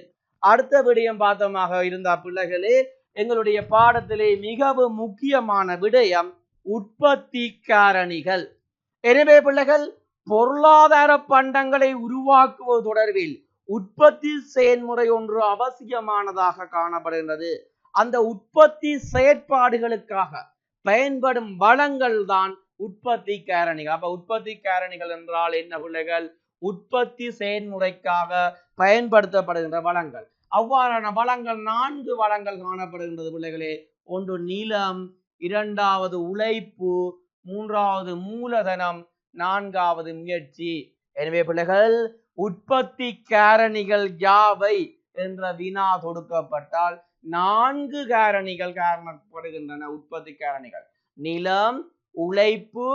அடுத்த விடயம் பார்த்தமாக இருந்த பிள்ளைகளே, எங்களுடைய பாடத்திலே மிகவும் முக்கியமான விடயம் உற்பத்தி காரணிகள். எனவே பிள்ளைகள், பொருளாதார பண்டங்களை உருவாக்குவது தொடர்பில் உற்பத்தி செயல்முறை ஒன்று அவசியமானதாக காணப்படுகின்றது. அந்த உற்பத்தி செயற்பாடுகளுக்காக பயன்படும் வளங்கள் தான் உற்பத்தி காரணிகள். அப்ப உற்பத்தி காரணிகள் என்றால் என்ன பிள்ளைகள்? உற்பத்தி செயல்முறைக்காக பயன்படுத்தப்படுகின்ற வளங்கள். அவ்வாறான வளங்கள் 4 வளங்கள் காணப்படுகின்றது பிள்ளைகளே. ஒன்று நிலம், இரண்டாவது உழைப்பு, மூன்றாவது மூலதனம், நான்காவது முயற்சி. எனவே பிள்ளைகள், உற்பத்தி காரணிகள் யாவை என்ற வினா தொடுக்கப்பட்டால் 4 காரணிகள் காணப்படுகின்றன. உற்பத்தி காரணிகள் நிலம், உழைப்பு,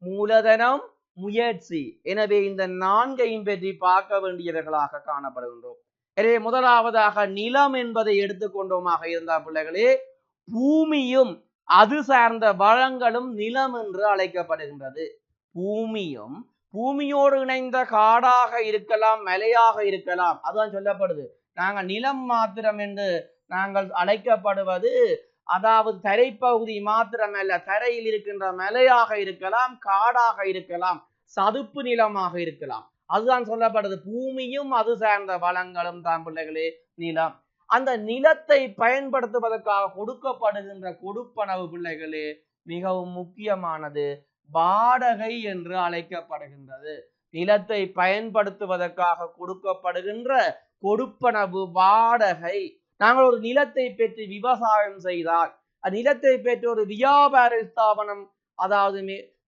மூலதனம், முயற்சி. எனவே இந்த 4ஐயும் பற்றி பார்க்க வேண்டியவர்களாக காணப்படுகின்றோம். எனவே முதலாவதாக நிலம் என்பதை எடுத்துக்கொண்டோமாக இருந்தால் பிள்ளைகளே, பூமியும் அது சார்ந்த வளங்களும் நிலம் என்று அழைக்கப்படுகின்றது. பூமியும் பூமியோடு இணைந்த காடாக இருக்கலாம், மலையாக இருக்கலாம், அதுதான் சொல்லப்படுது. நாங்கள் நிலம் மாத்திரம் என்று நாங்கள் அழைக்கப்படுவது அதாவது தரைப்பகுதி மாத்திரமல்ல, தரையில் இருக்கின்ற மலையாக இருக்கலாம், காடாக இருக்கலாம், சதுப்பு நிலமாக இருக்கலாம். அதுதான் சொல்லப்படுது. பூமியும் அது சார்ந்த வளங்களும் தான் பிள்ளைகளே நிலம். அந்த நிலத்தை பயன்படுத்துவதற்காக கொடுக்கப்படுகின்ற கொடுப்பனவு பிள்ளைகளே மிகவும் முக்கியமானது. வாடகை என்று அழைக்கப்படுகின்றது. நிலத்தை பயன்படுத்துவதற்காக கொடுக்கப்படுகின்ற கொடுப்பனவு வாடகை. நாங்கள் ஒரு நிலத்தை பெற்று விவசாயம் செய்தால், நிலத்தை பெற்று ஒரு வியாபார ஸ்தாபனம் அதாவது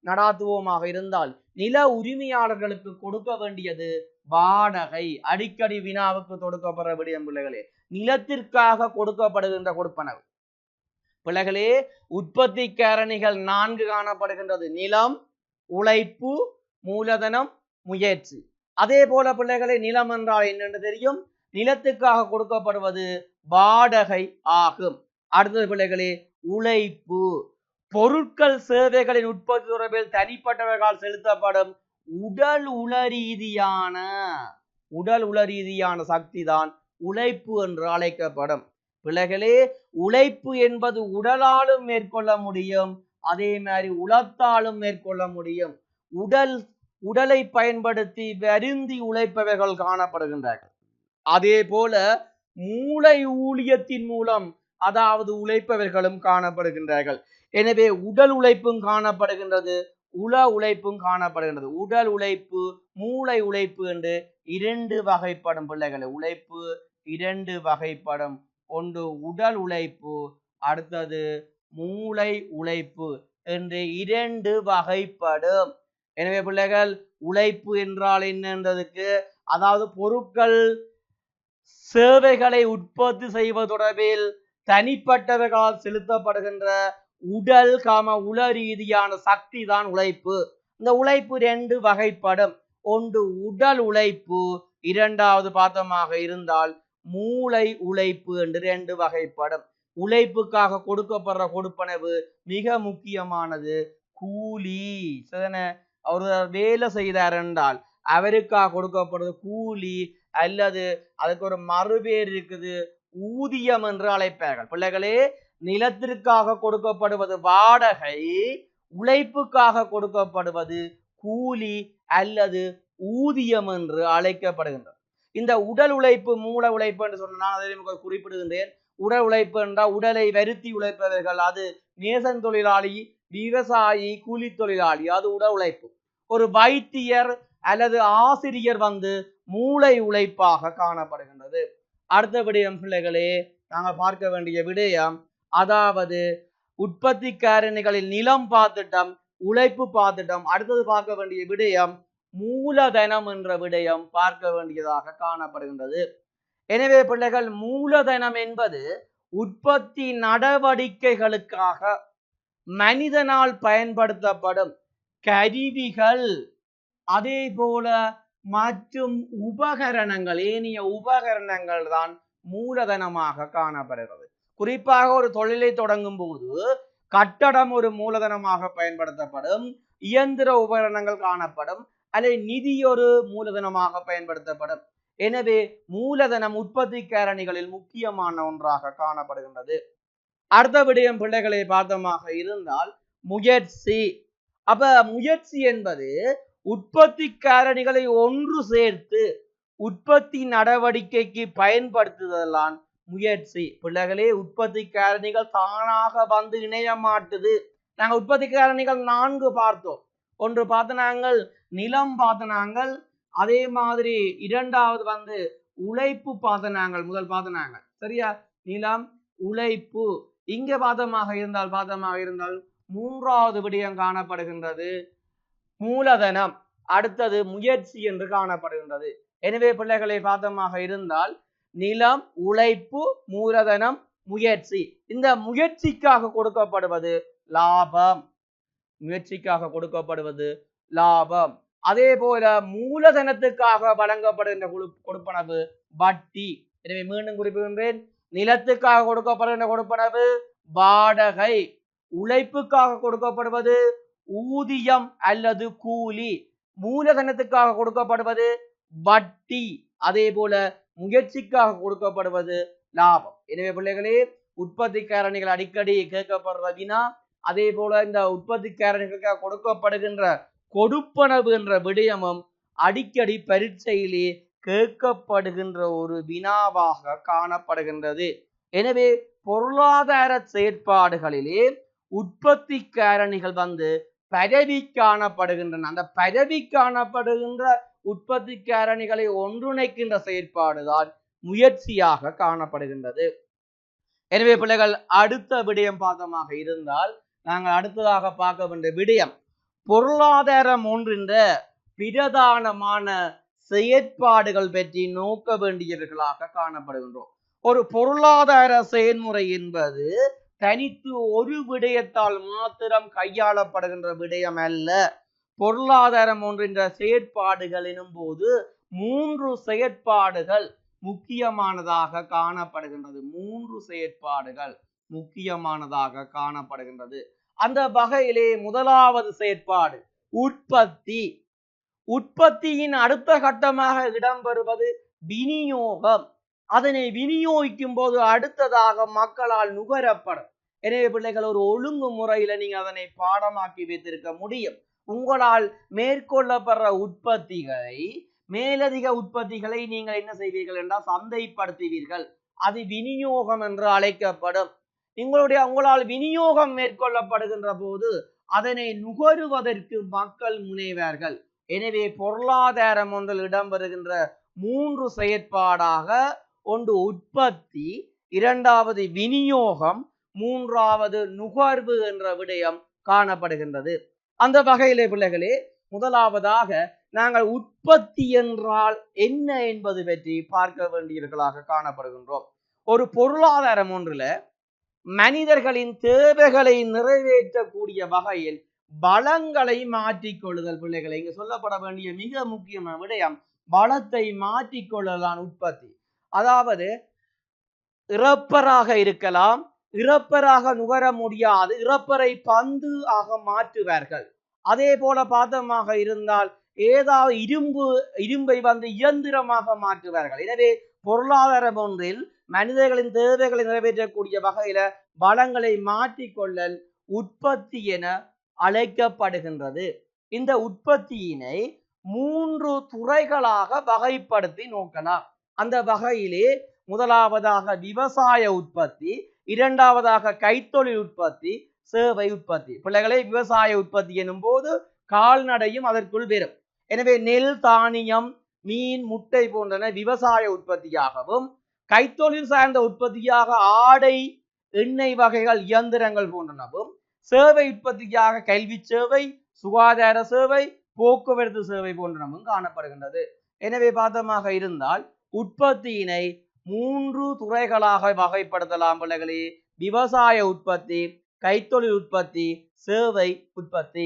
நடாத்துவோமாக இருந்தால் நில உரிமையாளர்களுக்கு கொடுக்க வேண்டியது வாடகை. அடிக்கடி வினாவுக்கு தொடுக்கப்பட விடயம் பிள்ளைகளே, நிலத்திற்காக கொடுக்கப்படுகின்ற கொடுப்பனவு. பிள்ளைகளே, உற்பத்தி காரணிகள் 4 காணப்படுகின்றது. நிலம், உழைப்பு, மூலதனம், முயற்சி. அதே போல பிள்ளைகளே, நிலம் என்றால் என்னென்று தெரியும். நிலத்துக்காக கொடுக்கப்படுவது வாடகை ஆகும். அடுத்தது பிள்ளைகளே, உழைப்பு. பொருட்கள் சேவைகளின் உற்பத்தி தொடர்பில் தனிப்பட்டவர்களால் செலுத்தப்படும் உடல் உள ரீதியான சக்தி தான் உழைப்பு என்று அழைக்கப்படும். பிள்ளைகளே, உழைப்பு என்பது உடலாலும் மேற்கொள்ள முடியும், அதே மாதிரி உளத்தாலும் மேற்கொள்ள முடியும். உடலை பயன்படுத்தி வருந்தி உழைப்பவர்கள் காணப்படுகின்றார்கள். அதே போல மூளை ஊழியத்தின் மூலம் அதாவது உழைப்பவர்களும் காணப்படுகின்றார்கள். எனவே உடல் உழைப்பும் காணப்படுகின்றது, உள உழைப்பும் காணப்படுகின்றது. உடல் உழைப்பு, மூளை உழைப்பு என்று 2 வகைப்படும் பிள்ளைகளை. உழைப்பு 2 வகைப்படும். ஒன்று உடல் உழைப்பு, அடுத்தது மூளை உழைப்பு என்று 2 வகைப்படும். எனவே பிள்ளைகள், உழைப்பு என்றால் என்னன்றதுக்கு அதாவது பொருட்கள் சேவைகளை உற்பத்தி செய்வது தொடர்பில் தனிப்பட்டவர்களால் செலுத்தப்படுகின்ற உடல் உள ரீதியான சக்தி தான் உழைப்பு. இந்த உழைப்பு 2 வகைப்படும். ஒன்று உடல் உழைப்பு, இரண்டாவது பார்த்தமாக இருந்தால் மூளை உழைப்பு என்று 2 வகைப்படும். உழைப்புக்காக கொடுக்கப்படுற கொடுப்பனவு மிக முக்கியமானது. கூலி அவர் வேலை செய்தார் என்றால் அவருக்காக கொடுக்கப்படுறது கூலி, அல்லது அதுக்கு ஒரு மறுபேர் இருக்குது, ஊதியம் என்று அழைப்பார்கள். பிள்ளைகளே, நிலத்திற்காக கொடுக்கப்படுவது வாடகை, உழைப்புக்காக கொடுக்கப்படுவது கூலி அல்லது ஊதியம் என்று அழைக்கப்படுகின்றது. இந்த உடல் உழைப்பு, மூல உழைப்பு என்று சொன்ன நான் அதை குறிப்பிடுகின்றேன். உடல் உழைப்பு என்றால் உடலை வருத்தி உழைப்பவர்கள், அது நேசன் தொழிலாளி, விவசாயி, கூலி தொழிலாளி, அது உடல் உழைப்பு. ஒரு வைத்தியர் அல்லது ஆசிரியர் மூளை உழைப்பாக காணப்படுகின்றது. அடுத்த விடயம் பிள்ளைகளே, நாங்கள் பார்க்க வேண்டிய விடயம், அதாவது உற்பத்தி காரணிகளில் நிலம் பார்த்துட்டோம், உழைப்பு பார்த்துட்டோம். அடுத்தது பார்க்க வேண்டிய விடயம் மூலதனம் என்ற விடயம் பார்க்க வேண்டியதாக காணப்படுகின்றது. எனவே பிள்ளைகள், மூலதனம் என்பது உற்பத்தி நடவடிக்கைகளுக்காக மனிதனால் பயன்படுத்தப்படும் கருவிகள், அதே போல மற்றும் உபகரணங்கள், ஏனைய உபகரணங்கள் தான் மூலதனமாக காணப்படுகிறது. குறிப்பாக ஒரு தொழிலை தொடங்கும் போது கட்டடம் ஒரு மூலதனமாக பயன்படுத்தப்படும், இயந்திர உபகரணங்கள் காணப்படும், அல்லது நிதி ஒரு மூலதனமாக பயன்படுத்தப்படும். எனவே மூலதனம் உற்பத்தி காரணிகளில் முக்கியமான ஒன்றாக காணப்படுகின்றது. அடுத்த விடயம் பிள்ளைகளை பார்த்தமாக இருந்தால் முயற்சி. அப்ப முயற்சி என்பது உற்பத்தி காரணிகளை ஒன்று சேர்த்து உற்பத்தி நடவடிக்கைக்கு பயன்படுத்துதலான் முயற்சி. பிள்ளைகளே, உற்பத்தி காரணிகள் தானாக இணைய மாட்டுது. நாங்கள் உற்பத்தி காரணிகள் 4 பார்த்தோம். ஒன்று பார்த்து நாங்கள் நிலம் பார்த்து நாங்கள், அதே மாதிரி இரண்டாவது உழைப்பு பார்த்து நாங்கள், முதல் பார்த்து நாங்கள், சரியா? நிலம், உழைப்பு. இங்க பார்த்தமாக இருந்தால் மூன்றாவது விடயம் காணப்படுகின்றது மூலதனம், அடுத்தது முயற்சி என்று காணப்படுகின்றது. எனவே பிள்ளைகளை பார்த்தமாக இருந்தால் நிலம், உழைப்பு, மூலதனம், முயற்சி. இந்த முயற்சிக்காக கொடுக்கப்படுவது லாபம், முயற்சிக்காக கொடுக்கப்படுவது லாபம். அதே போல மூலதனத்துக்காக வழங்கப்படுகின்ற கொடுப்பனவு வட்டி. எனவே மீண்டும் குறிப்பிடுகின்றேன், நிலத்துக்காக கொடுக்கப்படுகின்ற கொடுப்பனவு வாடகை, உழைப்புக்காக கொடுக்கப்படுவது ஊதியம் அல்லது கூலி, மூலதனத்துக்காக கொடுக்கப்படுவது வட்டி, அதே போல முயற்சிக்காக கொடுக்கப்படுவது லாபம். எனவே பிள்ளைகளே, உற்பத்தி காரணிகள் அடிக்கடி கேட்கப்படுற வினா, அதே போல இந்த உற்பத்தி காரணிகளுக்காக கொடுக்கப்படுகின்ற கொடுப்பனவு என்ற விடயமும் அடிக்கடி பரீட்சையிலே கேட்கப்படுகின்ற ஒரு வினாவாக காணப்படுகின்றது. எனவே பொருளாதார செயற்பாடுகளிலே உற்பத்தி காரணிகள் பரவி காணப்படுகின்றன. அந்த பரவி காணப்படுகின்ற உற்பத்தி காரணிகளை ஒன்றிணைக்கின்ற செயற்பாடுதான் முயற்சியாக காணப்படுகின்றது. எனவே பிள்ளைகள், அடுத்த விடயம் பார்த்தமாக இருந்தால் நாங்கள் அடுத்ததாக பார்க்க வேண்டிய விடயம் பொருளாதாரம் ஒன்றின் பிரதானமான செயற்பாடுகள் பற்றி நோக்க வேண்டியவர்களாக காணப்படுகின்றோம். ஒரு பொருளாதார செயல்முறை என்பது தனித்து ஒரு விடயத்தால் மாத்திரம் கையாளப்படுகின்ற விடயம் அல்ல. பொருளாதாரம் ஒன்றின் செயற்பாடுகள் எனும் போது 3 செயற்பாடுகள் முக்கியமானதாக காணப்படுகின்றது. 3 செயற்பாடுகள் முக்கியமானதாக காணப்படுகின்றது. அந்த வகையிலே முதலாவது செயற்பாடு உற்பத்தி. உற்பத்தியின் அடுத்த கட்டமாக இடம்பெறுவது விநியோகம். அதனை விநியோகிக்கும் போது அடுத்ததாக மக்களால் நுகரப்படும். எனவே பிள்ளைகள், ஒரு ஒழுங்கு முறையில நீங்க அதனை பாடமாக்கி வைத்திருக்க முடியும். உங்களால் மேற்கொள்ளப்படுற உற்பத்திகளை, மேலதிக உற்பத்திகளை நீங்கள் என்ன செய்வீர்கள் என்றால் சந்தைப்படுத்துவீர்கள். அது விநியோகம் என்று அழைக்கப்படும். உங்களால் விநியோகம் மேற்கொள்ளப்படுகின்ற போது அதனை நுகருவதற்கு மக்கள் முனைவார்கள். எனவே பொருளாதாரம் ஒன்றில் இடம்பெறுகின்ற 3 செயற்பாடாக ஒன்று உற்பத்தி, இரண்டாவது விநியோகம், மூன்றாவது நுகர்வு என்ற விடயம் காணப்படுகின்றது. அந்த வகையிலே பிள்ளைகளே, முதலாவதாக நாங்கள் உற்பத்தி என்றால் என்ன என்பது பற்றி பார்க்க வேண்டியவர்களாக காணப்படுகின்றோம். ஒரு பொருளாதாரம் ஒன்றில் மனிதர்களின் தேவைகளை நிறைவேற்றக்கூடிய வகையில் வளங்களை மாற்றிக்கொள்ளுதல். பிள்ளைகளை, இங்கு சொல்லப்பட வேண்டிய மிக முக்கியமான விடயம் வளத்தை மாற்றிக்கொள்ளலாம் உற்பத்தி. அதாவது இறப்பராக இருக்கலாம், இறப்பராக நுகர முடியாது, இறப்பரை பந்து ஆக மாற்றுவார்கள். அதே போல பாதமாக இருந்தால் ஏதாவது இரும்பை இயந்திரமாக மாற்றுவார்கள். எனவே பொருளாதாரம் ஒன்றில் மனிதர்களின் தேவைகளை நிறைவேற்றக்கூடிய வகையில வளங்களை மாற்றிக்கொள்ளல் உற்பத்தி என அழைக்கப்படுகின்றது. இந்த உற்பத்தியினை 3 துறைகளாக வகைப்படுத்தி நோக்கலாம். அந்த வகையிலே முதலாவதாக விவசாய உற்பத்தி, இரண்டாவதாக கைத்தொழில் உற்பத்தி, சேவை உற்பத்தி. பிள்ளைகளை, விவசாய உற்பத்தி எனும் போது கால்நடையும் அதற்குள் வரும். எனவே நெல், தானியம், மீன், முட்டை போன்றன விவசாய உற்பத்தியாகவும், கைத்தொழில் சார்ந்த உற்பத்தியாக ஆடை, எண்ணெய் வகைகள், இயந்திரங்கள் போன்றனவும், சேவை உற்பத்தியாக கல்வி சேவை, சுகாதார சேவை, போக்குவரத்து சேவை போன்றனவும் காணப்படுகின்றது. எனவே பாதமாக இருந்தால் உற்பத்தியினை 3 துறைகளாக வகைப்படுத்தலாம் பிள்ளைகளே. விவசாய உற்பத்தி, கைத்தொழில் உற்பத்தி, சேவை உற்பத்தி.